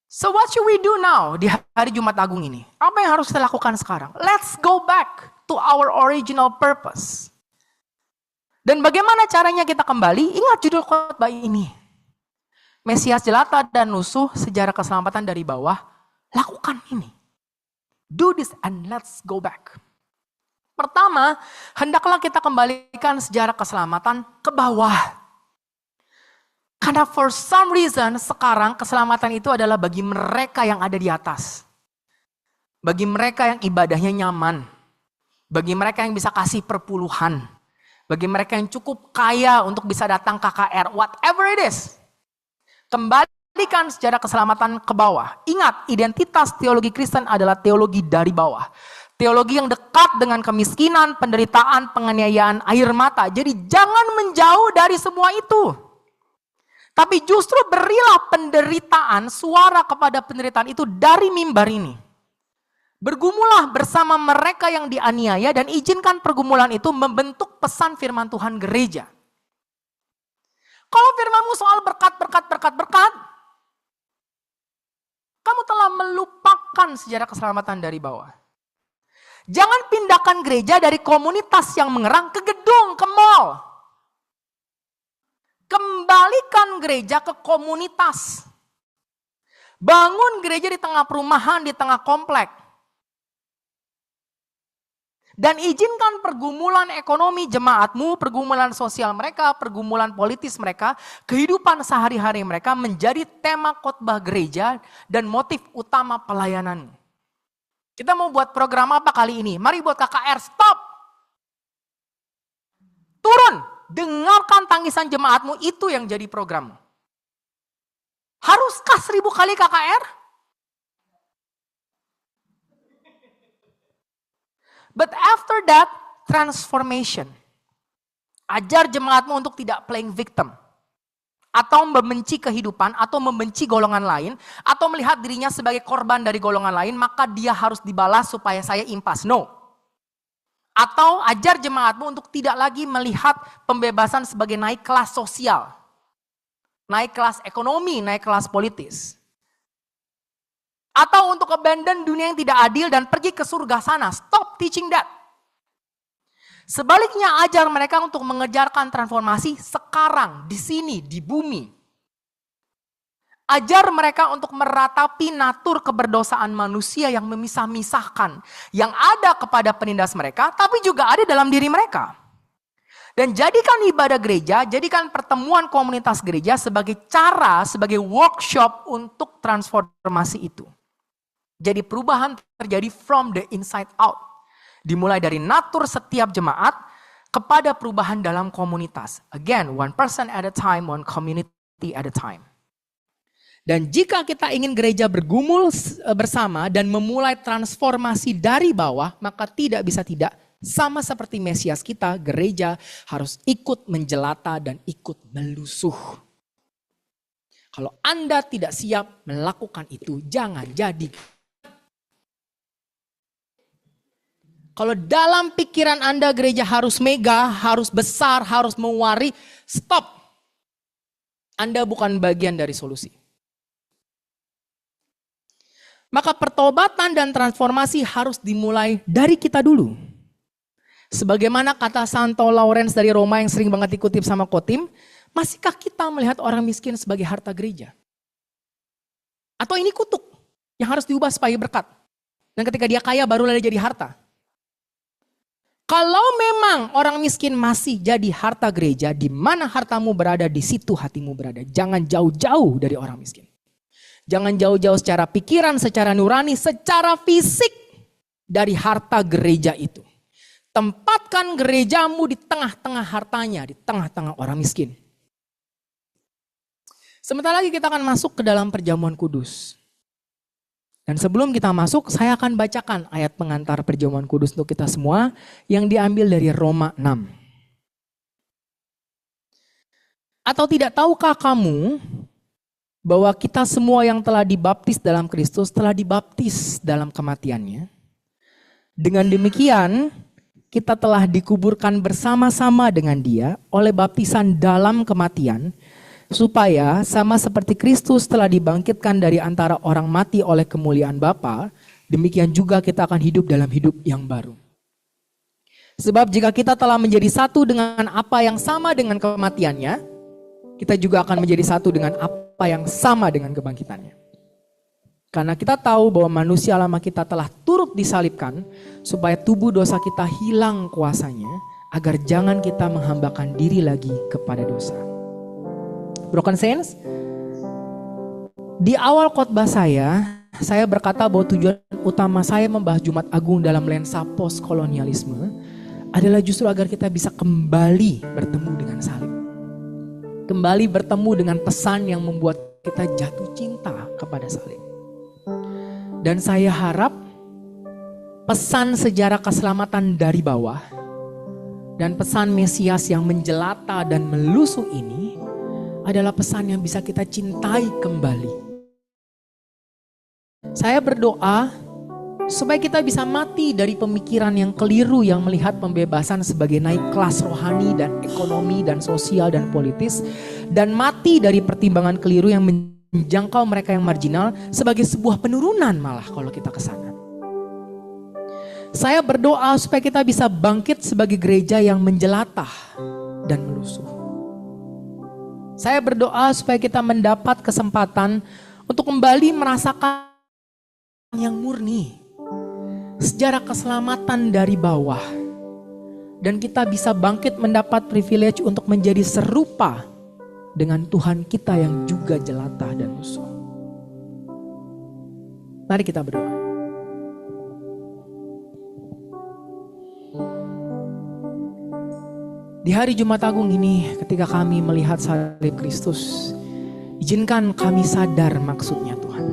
So what should we do now di hari Jumat Agung ini? Apa yang harus kita lakukan sekarang? Let's go back to our original purpose. Dan bagaimana caranya kita kembali? Ingat judul khotbah ini. Mesias jelata dan lusuh, sejarah keselamatan dari bawah. Lakukan ini. Do this and let's go back. Pertama, hendaklah kita kembalikan sejarah keselamatan ke bawah. Karena for some reason sekarang keselamatan itu adalah bagi mereka yang ada di atas. Bagi mereka yang ibadahnya nyaman. Bagi mereka yang bisa kasih perpuluhan. Bagi mereka yang cukup kaya untuk bisa datang KKR, whatever it is. Kembalikan sejarah keselamatan ke bawah. Ingat, identitas teologi Kristen adalah teologi dari bawah. Teologi yang dekat dengan kemiskinan, penderitaan, penganiayaan, air mata. Jadi jangan menjauh dari semua itu. Tapi justru berilah penderitaan, suara kepada penderitaan itu dari mimbar ini. Bergumulah bersama mereka yang dianiaya dan izinkan pergumulan itu membentuk pesan firman Tuhan gereja. Kalau firmanmu soal berkat, kamu telah melupakan sejarah keselamatan dari bawah. Jangan pindahkan gereja dari komunitas yang mengerang ke gedung, ke mall. Kembalikan gereja ke komunitas. Bangun gereja di tengah perumahan, di tengah komplek. Dan izinkan pergumulan ekonomi jemaatmu, pergumulan sosial mereka, pergumulan politis mereka, kehidupan sehari-hari mereka menjadi tema khotbah gereja dan motif utama pelayananmu. Kita mau buat program apa kali ini? Mari buat KKR, stop! Turun, dengarkan tangisan jemaatmu, itu yang jadi programmu. Haruskah 1000 kali KKR? But after that, transformation. Ajar jemaatmu untuk tidak playing victim. Atau membenci kehidupan, atau membenci golongan lain, atau melihat dirinya sebagai korban dari golongan lain, maka dia harus dibalas supaya saya impas. No. Atau ajar jemaatmu untuk tidak lagi melihat pembebasan sebagai naik kelas sosial. Naik kelas ekonomi, naik kelas politis. Atau untuk abandon dunia yang tidak adil dan pergi ke surga sana. Stop teaching that. Sebaliknya ajar mereka untuk mengejarkan transformasi sekarang, di sini, di bumi. Ajar mereka untuk meratapi natur keberdosaan manusia yang memisah-misahkan. Yang ada kepada penindas mereka, tapi juga ada dalam diri mereka. Dan jadikan ibadah gereja, jadikan pertemuan komunitas gereja sebagai cara, sebagai workshop untuk transformasi itu. Jadi perubahan terjadi from the inside out. Dimulai dari natur setiap jemaat kepada perubahan dalam komunitas. Again, one person at a time, one community at a time. Dan jika kita ingin gereja bergumul bersama dan memulai transformasi dari bawah, maka tidak bisa tidak. Sama seperti Mesias kita, gereja harus ikut menjelata dan ikut melusuh. Kalau Anda tidak siap melakukan itu, jangan jadi. Kalau dalam pikiran Anda gereja harus mega, harus besar, harus mewari, stop. Anda bukan bagian dari solusi. Maka pertobatan dan transformasi harus dimulai dari kita dulu. Sebagaimana kata Santo Lawrence dari Roma yang sering banget dikutip sama Kotim, masihkah kita melihat orang miskin sebagai harta gereja? Atau ini kutuk yang harus diubah supaya berkat? Dan ketika dia kaya baru lagi jadi harta. Kalau memang orang miskin masih jadi harta gereja, di mana hartamu berada, di situ hatimu berada. Jangan jauh-jauh dari orang miskin. Jangan jauh-jauh secara pikiran, secara nurani, secara fisik dari harta gereja itu. Tempatkan gerejamu di tengah-tengah hartanya, di tengah-tengah orang miskin. Sebentar lagi kita akan masuk ke dalam perjamuan kudus. Dan sebelum kita masuk, saya akan bacakan ayat pengantar perjamuan kudus untuk kita semua yang diambil dari Roma 6. Atau tidak tahukah kamu bahwa kita semua yang telah dibaptis dalam Kristus telah dibaptis dalam kematiannya? Dengan demikian, kita telah dikuburkan bersama-sama dengan Dia oleh baptisan dalam kematian, supaya sama seperti Kristus telah dibangkitkan dari antara orang mati oleh kemuliaan Bapa, demikian juga kita akan hidup dalam hidup yang baru. Sebab jika kita telah menjadi satu dengan apa yang sama dengan kematiannya, kita juga akan menjadi satu dengan apa yang sama dengan kebangkitannya. Karena kita tahu bahwa manusia lama kita telah turut disalibkan supaya tubuh dosa kita hilang kuasanya, agar jangan kita menghambakan diri lagi kepada dosa. Broken Saints, di awal khotbah saya berkata bahwa tujuan utama saya membahas Jumat Agung dalam lensa postkolonialisme adalah justru agar kita bisa kembali bertemu dengan salib. Kembali bertemu dengan pesan yang membuat kita jatuh cinta kepada salib. Dan saya harap pesan sejarah keselamatan dari bawah dan pesan Mesias yang menjelata dan melusuh ini adalah pesan yang bisa kita cintai kembali. Saya berdoa supaya kita bisa mati dari pemikiran yang keliru yang melihat pembebasan sebagai naik kelas rohani dan ekonomi dan sosial dan politis, dan mati dari pertimbangan keliru yang menjangkau mereka yang marginal sebagai sebuah penurunan malah kalau kita ke sana. Saya berdoa supaya kita bisa bangkit sebagai gereja yang menjelatah dan melusuh. Saya berdoa supaya kita mendapat kesempatan untuk kembali merasakan yang murni. Sejarah keselamatan dari bawah. Dan kita bisa bangkit mendapat privilege untuk menjadi serupa dengan Tuhan kita yang juga jelata dan lusuh. Mari kita berdoa. Di hari Jumat Agung ini, ketika kami melihat salib Kristus, izinkan kami sadar maksudnya Tuhan.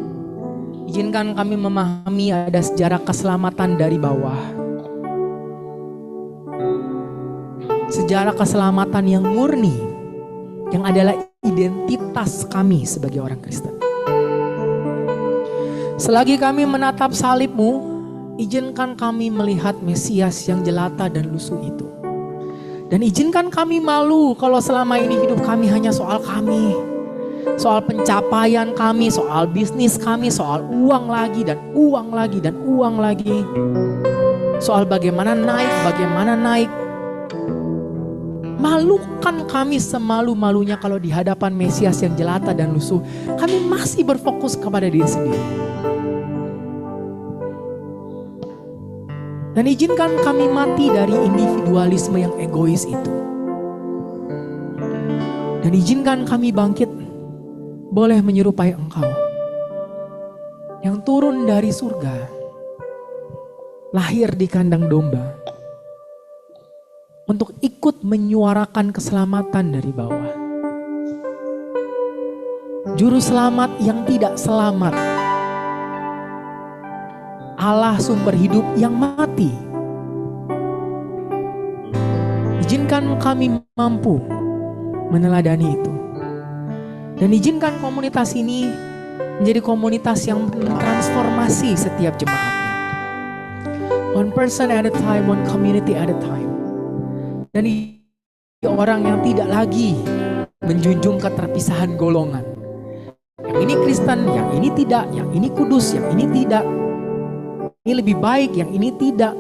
Izinkan kami memahami ada sejarah keselamatan dari bawah. Sejarah keselamatan yang murni, yang adalah identitas kami sebagai orang Kristen. Selagi kami menatap salib-Mu, izinkan kami melihat Mesias yang jelata dan lusuh itu. Dan izinkan kami malu kalau selama ini hidup kami hanya soal kami. soal pencapaian kami, soal bisnis kami, soal uang lagi dan uang lagi dan uang lagi. Soal bagaimana naik. Malukan kami semalu-malunya kalau di hadapan Mesias yang jelata dan lusuh. Kami masih berfokus kepada diri sendiri. Dan izinkan kami mati dari individualisme yang egois itu. Dan izinkan kami bangkit, boleh menyerupai Engkau yang turun dari surga, lahir di kandang domba, untuk ikut menyuarakan keselamatan dari bawah. Juru selamat yang tidak selamat, Allah sumber hidup yang mati. Izinkan kami mampu meneladani itu. Dan izinkan komunitas ini menjadi komunitas yang mentransformasi setiap jemaatnya. One person at a time, one community at a time. Dan orang yang tidak lagi menjunjung keterpisahan golongan. Yang ini Kristen, yang ini tidak, yang ini kudus, yang ini tidak. Ini lebih baik, yang ini tidak.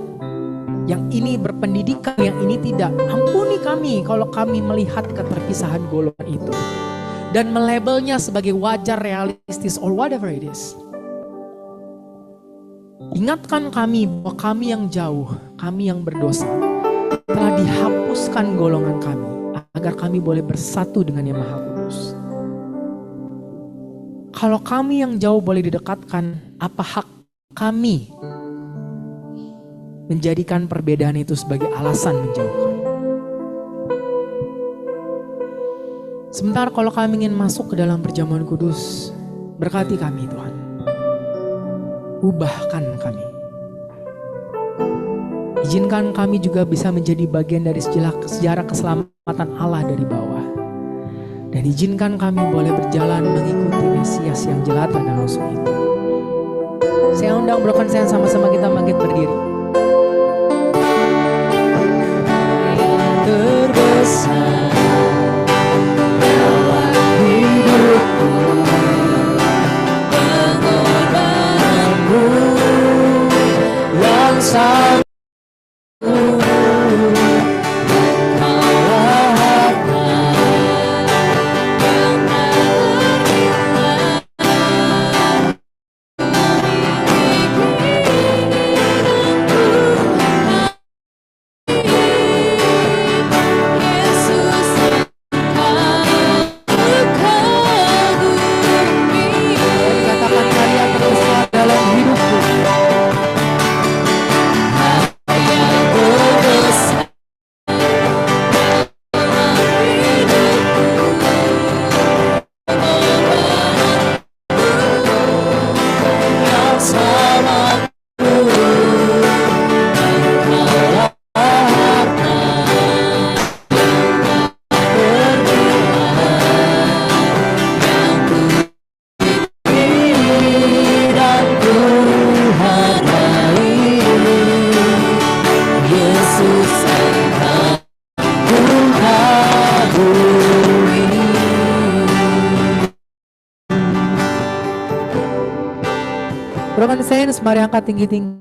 Yang ini berpendidikan, yang ini tidak. Ampuni kami kalau kami melihat keterpisahan golongan itu. Dan melabelnya sebagai wajar, realistis, or whatever it is. Ingatkan kami bahwa kami yang jauh, kami yang berdosa, telah dihapuskan golongan kami, agar kami boleh bersatu dengan Yang Maha Kudus. Kalau kami yang jauh boleh didekatkan, apa hak kami menjadikan perbedaan itu sebagai alasan menjauhkan? Sementara kalau kami ingin masuk ke dalam perjamuan kudus, berkati kami Tuhan. Ubahkan kami. Izinkan kami juga bisa menjadi bagian dari sejarah keselamatan Allah dari bawah. Dan izinkan kami boleh berjalan mengikuti Mesias yang jelata dan lusuh itu. Saya undang broken saya sama-sama kita bangkit berdiri. Terbesar dalam hidupku, pengorbananmu yang sama. Broken Saints, mari angkat tinggi-tinggi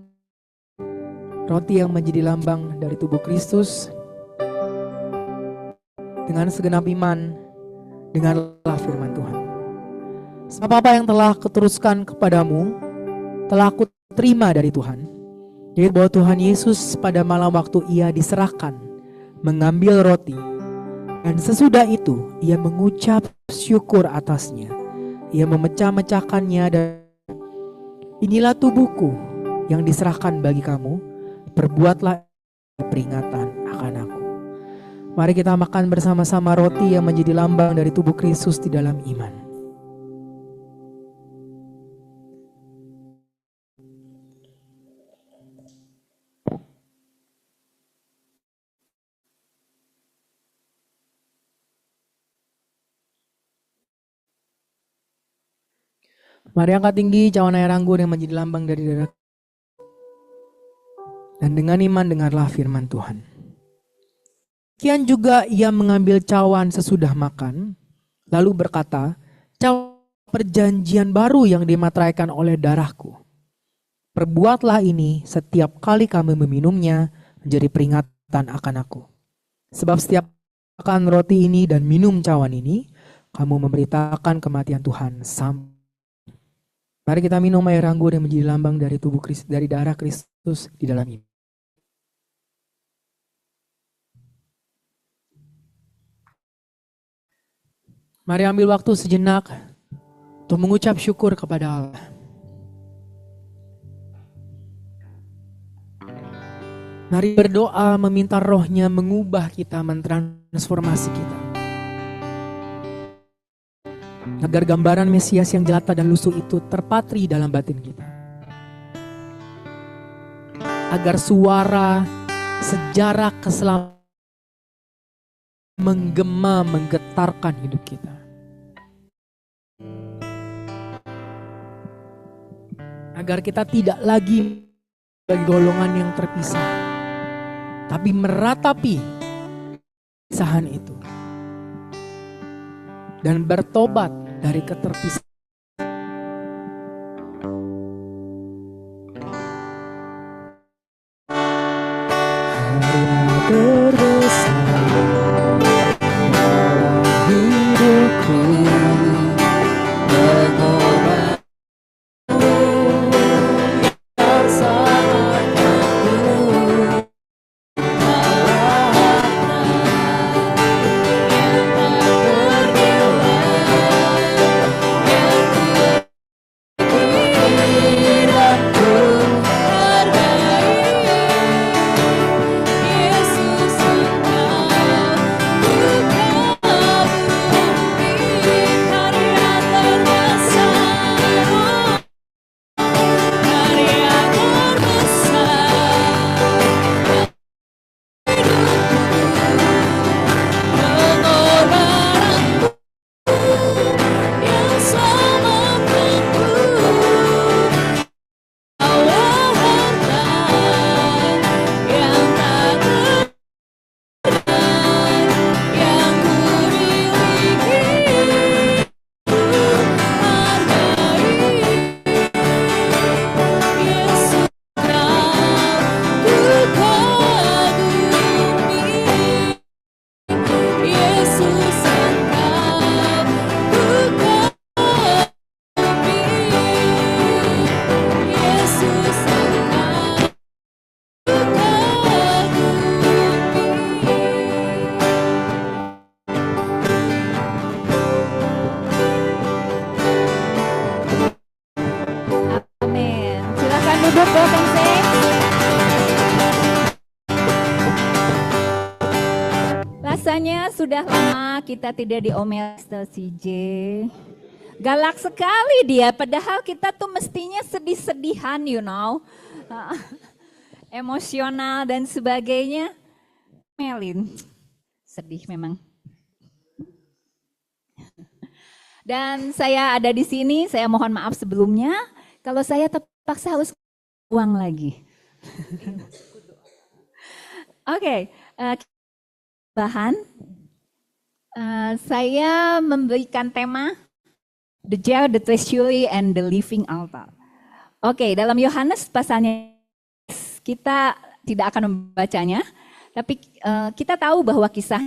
roti yang menjadi lambang dari tubuh Kristus. Dengan segenap iman, dengarlah firman Tuhan. Sebab apa yang telah kuteruskan kepadamu, telah aku terima dari Tuhan, yaitu bahwa Tuhan Yesus pada malam waktu ia diserahkan, mengambil roti, dan sesudah itu ia mengucap syukur atasnya. Ia memecah-mecahkannya dan inilah tubuhku yang diserahkan bagi kamu, perbuatlah peringatan akan aku. Mari kita makan bersama-sama roti yang menjadi lambang dari tubuh Kristus di dalam iman. Mari angkat tinggi cawan air anggur yang menjadi lambang dari darah. Dan dengan iman dengarlah firman Tuhan. Kian juga ia mengambil cawan sesudah makan, lalu berkata, perjanjian baru yang dimateraikan oleh darahku. Perbuatlah ini setiap kali kamu meminumnya menjadi peringatan akan aku. Sebab setiap makan roti ini dan minum cawan ini, kamu memberitakan kematian Tuhan sampai. Mari kita minum air anggur yang menjadi lambang dari tubuh Kristus, dari darah Kristus di dalam ini. Mari ambil waktu sejenak untuk mengucap syukur kepada Allah. Mari berdoa meminta rohnya mengubah kita, mentransformasi kita. Agar gambaran Mesias yang jelata dan lusuh itu terpatri dalam batin kita. Agar suara sejarah keselamatan menggema, menggetarkan hidup kita. Agar kita tidak lagi bagi golongan yang terpisah, tapi meratapi pisahan itu dan bertobat dari keterpisahan. Rasanya sudah lama kita tidak diomel Mr. CJ. Galak sekali dia, padahal kita tuh mestinya sedih-sedihan, you know. Emosional dan sebagainya. Melin, sedih memang. Dan saya ada di sini, saya mohon maaf sebelumnya kalau saya terpaksa harus uang lagi. Oke, bahan. Saya memberikan tema The Jar, the Treasury, and the Living Altar. Oke, dalam Yohanes pasalnya kita tidak akan membacanya, tapi kita tahu bahwa kisah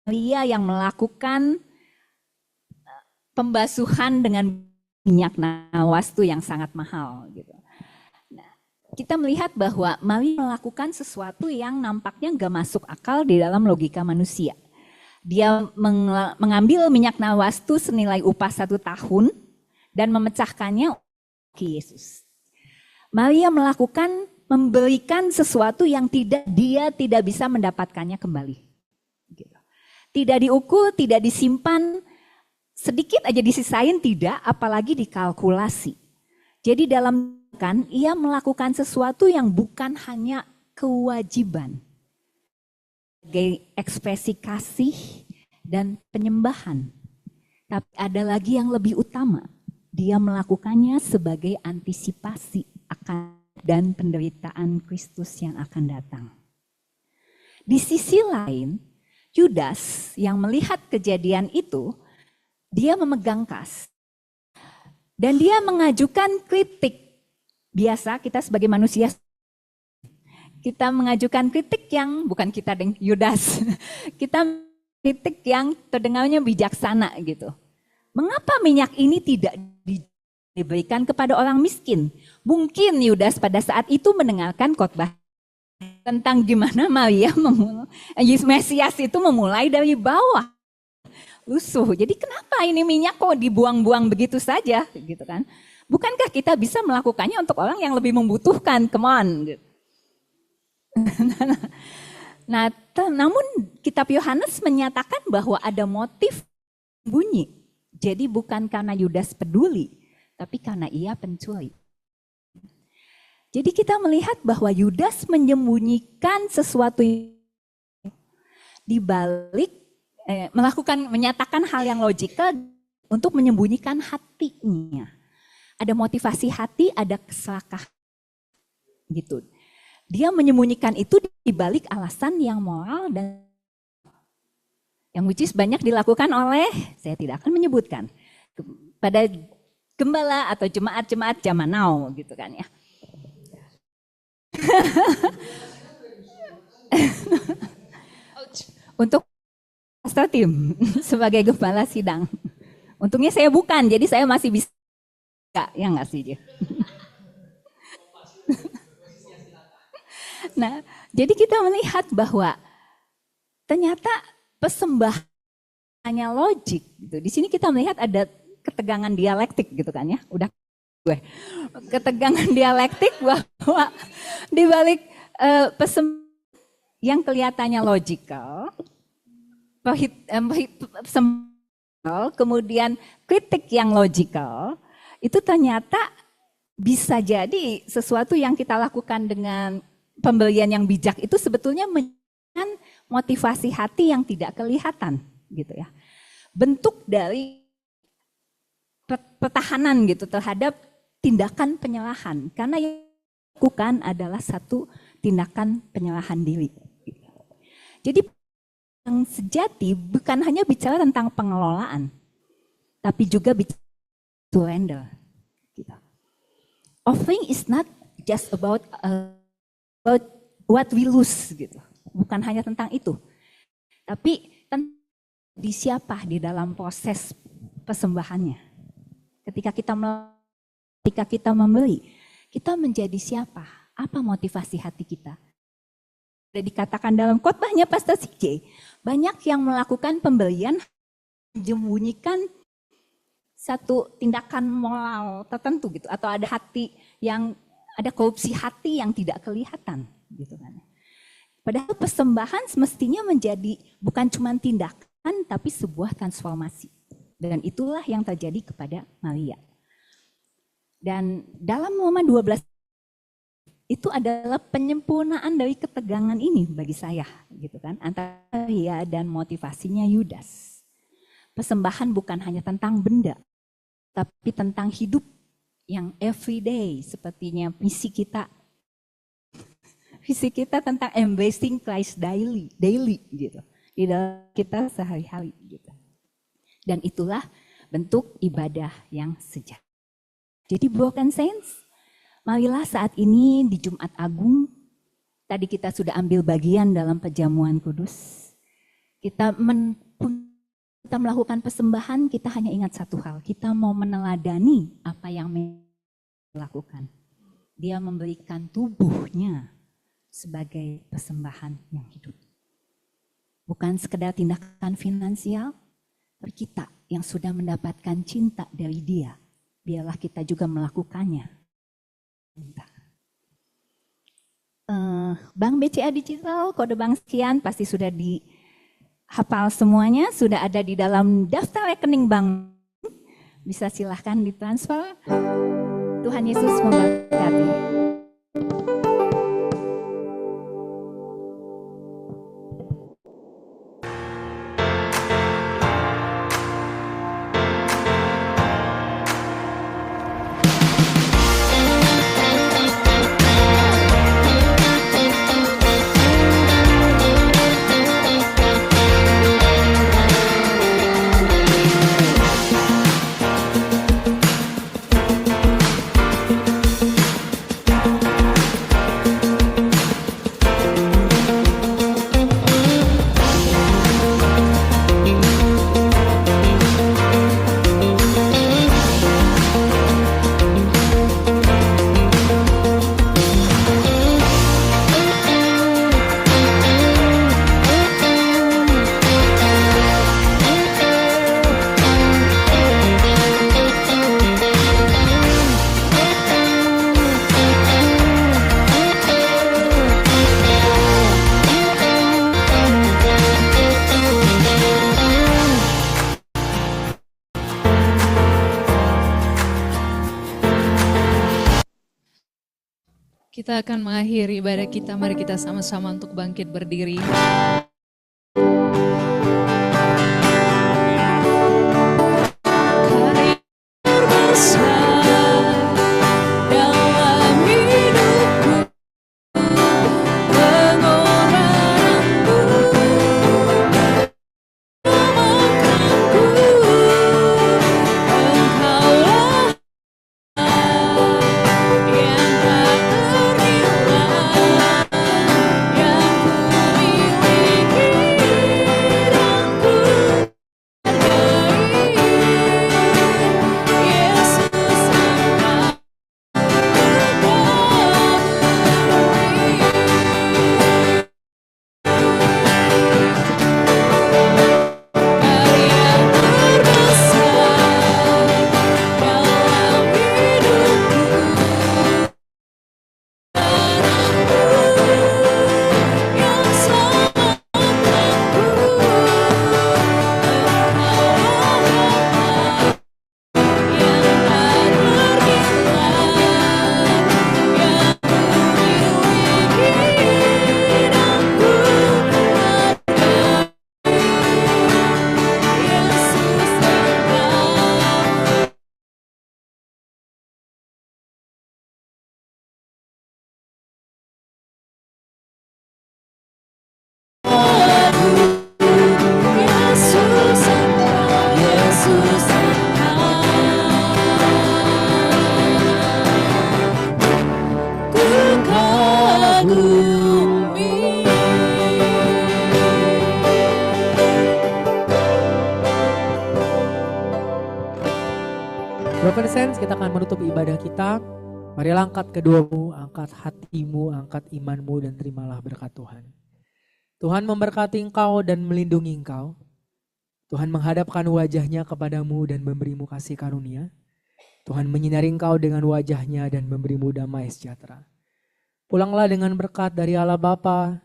Maria yang melakukan pembasuhan dengan minyak nawastu yang sangat mahal. Gitu. Nah, kita melihat bahwa Maria melakukan sesuatu yang nampaknya nggak masuk akal di dalam logika manusia. Dia mengambil minyak nawastu senilai upah 1 tahun dan memecahkannya ke Yesus. Maria memberikan sesuatu yang dia tidak bisa mendapatkannya kembali. Gitu. Tidak diukur, tidak disimpan, sedikit aja disisain tidak, apalagi dikalkulasi. Jadi dalam kan ia melakukan sesuatu yang bukan hanya kewajiban, sebagai ekspresi kasih dan penyembahan. Tapi ada lagi yang lebih utama, dia melakukannya sebagai antisipasi akan dan penderitaan Kristus yang akan datang. Di sisi lain, Yudas yang melihat kejadian itu, Dia memegang kas. Dan dia mengajukan kritik. Biasa kita sebagai manusia, kita mengajukan kritik yang, bukan kita dengan Yudas, kita kritik yang terdengarnya bijaksana gitu. Mengapa minyak ini tidak diberikan kepada orang miskin? Mungkin Yudas pada saat itu mendengarkan khotbah tentang gimana Maria Mesias itu memulai dari bawah. Lusuh. Jadi kenapa ini minyak kok dibuang-buang begitu saja gitu kan? Bukankah kita bisa melakukannya untuk orang yang lebih membutuhkan? Come on. Gitu. Nah, namun kitab Yohanes menyatakan bahwa ada motif bunyi. Jadi bukan karena Yudas peduli, tapi karena ia pencuri. Jadi kita melihat bahwa Yudas menyembunyikan sesuatu di balik menyatakan hal yang logikal untuk menyembunyikan hatinya. Ada motivasi hati, ada keserakahan gitu. Dia menyembunyikan itu di balik alasan yang moral dan yang which is banyak dilakukan oleh, saya tidak akan menyebutkan, pada gembala atau jemaat-jemaat zaman now gitu kan ya. Untuk pastor tim sebagai gembala sidang. Untungnya saya bukan, jadi saya masih bisa. Ya nggak sih. Nah, jadi kita melihat bahwa ternyata persembahannya logik. Gitu. Di sini kita melihat ada ketegangan dialektik gitu kan ya. Udah gue ketegangan dialektik bahwa di balik yang kelihatannya logikal, kemudian kritik yang logikal, itu ternyata bisa jadi sesuatu yang kita lakukan dengan pembelian yang bijak itu sebetulnya dengan motivasi hati yang tidak kelihatan gitu ya. Bentuk dari pertahanan gitu terhadap tindakan penyerahan. Karena yang dilakukan adalah satu tindakan penyerahan diri. Jadi yang sejati bukan hanya bicara tentang pengelolaan, tapi juga bicara surrender. Gitu. Offering is not just about what we lose, gitu. Bukan hanya tentang itu, tapi di siapa di dalam proses persembahannya. Ketika kita memberi, kita menjadi siapa? Apa motivasi hati kita? Sudah dikatakan dalam khotbahnya Pastor CJ, banyak yang melakukan pemberian menyembunyikan satu tindakan moral tertentu gitu, atau ada korupsi hati yang tidak kelihatan gitu kan. Padahal persembahan semestinya menjadi bukan cuma tindakan tapi sebuah transformasi. Dan itulah yang terjadi kepada Maria. Dan dalam Roma 12 itu adalah penyempurnaan dari ketegangan ini bagi saya gitu kan, antara Maria dan motivasinya Yudas. Persembahan bukan hanya tentang benda, tapi tentang hidup yang everyday, sepertinya misi kita tentang embracing Christ daily gitu, di dalam kita sehari-hari gitu. Dan itulah bentuk ibadah yang sejati. Jadi broken saints, marilah saat ini di Jumat Agung, tadi kita sudah ambil bagian dalam perjamuan kudus, kita melakukan persembahan, kita hanya ingat satu hal, kita mau meneladani apa yang melakukan. Dia memberikan tubuhnya sebagai persembahan yang hidup. Bukan sekedar tindakan finansial, tapi kita yang sudah mendapatkan cinta dari Dia, biarlah kita juga melakukannya. Bank BCA Digital, kode bank sekian pasti sudah dihafal semuanya, sudah ada di dalam daftar rekening bank. Bisa silahkan ditransfer. Tuhan Yesus memberkati. Kita akan mengakhiri ibadah kita. Mari kita sama-sama untuk bangkit berdiri. Karya terbesar dalam hidupku, pengorbananmu memakanku. Engkaulah yang tak ternilai, yang ku miliki dan ku hargai. Yesus Engkau karya terbesar dalam hidupku, yang selamatkanku. Engkaulah yang tak ternilai, yang ku miliki dan ku hargai. Yesus Engkau Yesus Engkau, Yesus Engkau, ku kagumi. Broken Saints, kita akan menutup ibadah kita. Marilah angkat keduamu, angkat hatimu, angkat imanmu, dan terimalah berkat Tuhan. Tuhan memberkati engkau dan melindungi engkau. Tuhan menghadapkan wajahnya kepadamu dan memberimu kasih karunia. Tuhan menyinari engkau dengan wajahnya dan memberimu damai sejahtera. Pulanglah dengan berkat dari Allah Bapa,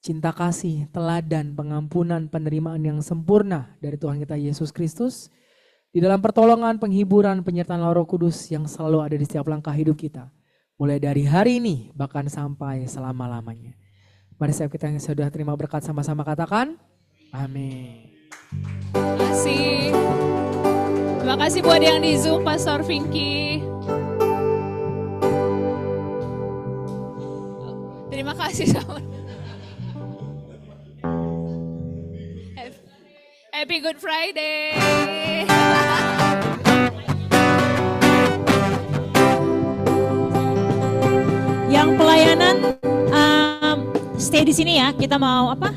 cinta kasih, teladan, pengampunan, penerimaan yang sempurna dari Tuhan kita Yesus Kristus, di dalam pertolongan, penghiburan, penyertaan Roh Kudus yang selalu ada di setiap langkah hidup kita. Mulai dari hari ini bahkan sampai selama-lamanya. Mari setiap kita yang sudah terima berkat sama-sama katakan, amin. Terima kasih. Terima kasih buat yang di Zoom, Pastor Vinky. Terima kasih sama. Happy Good Friday. Yang pelayanan stay di sini ya. Kita mau apa?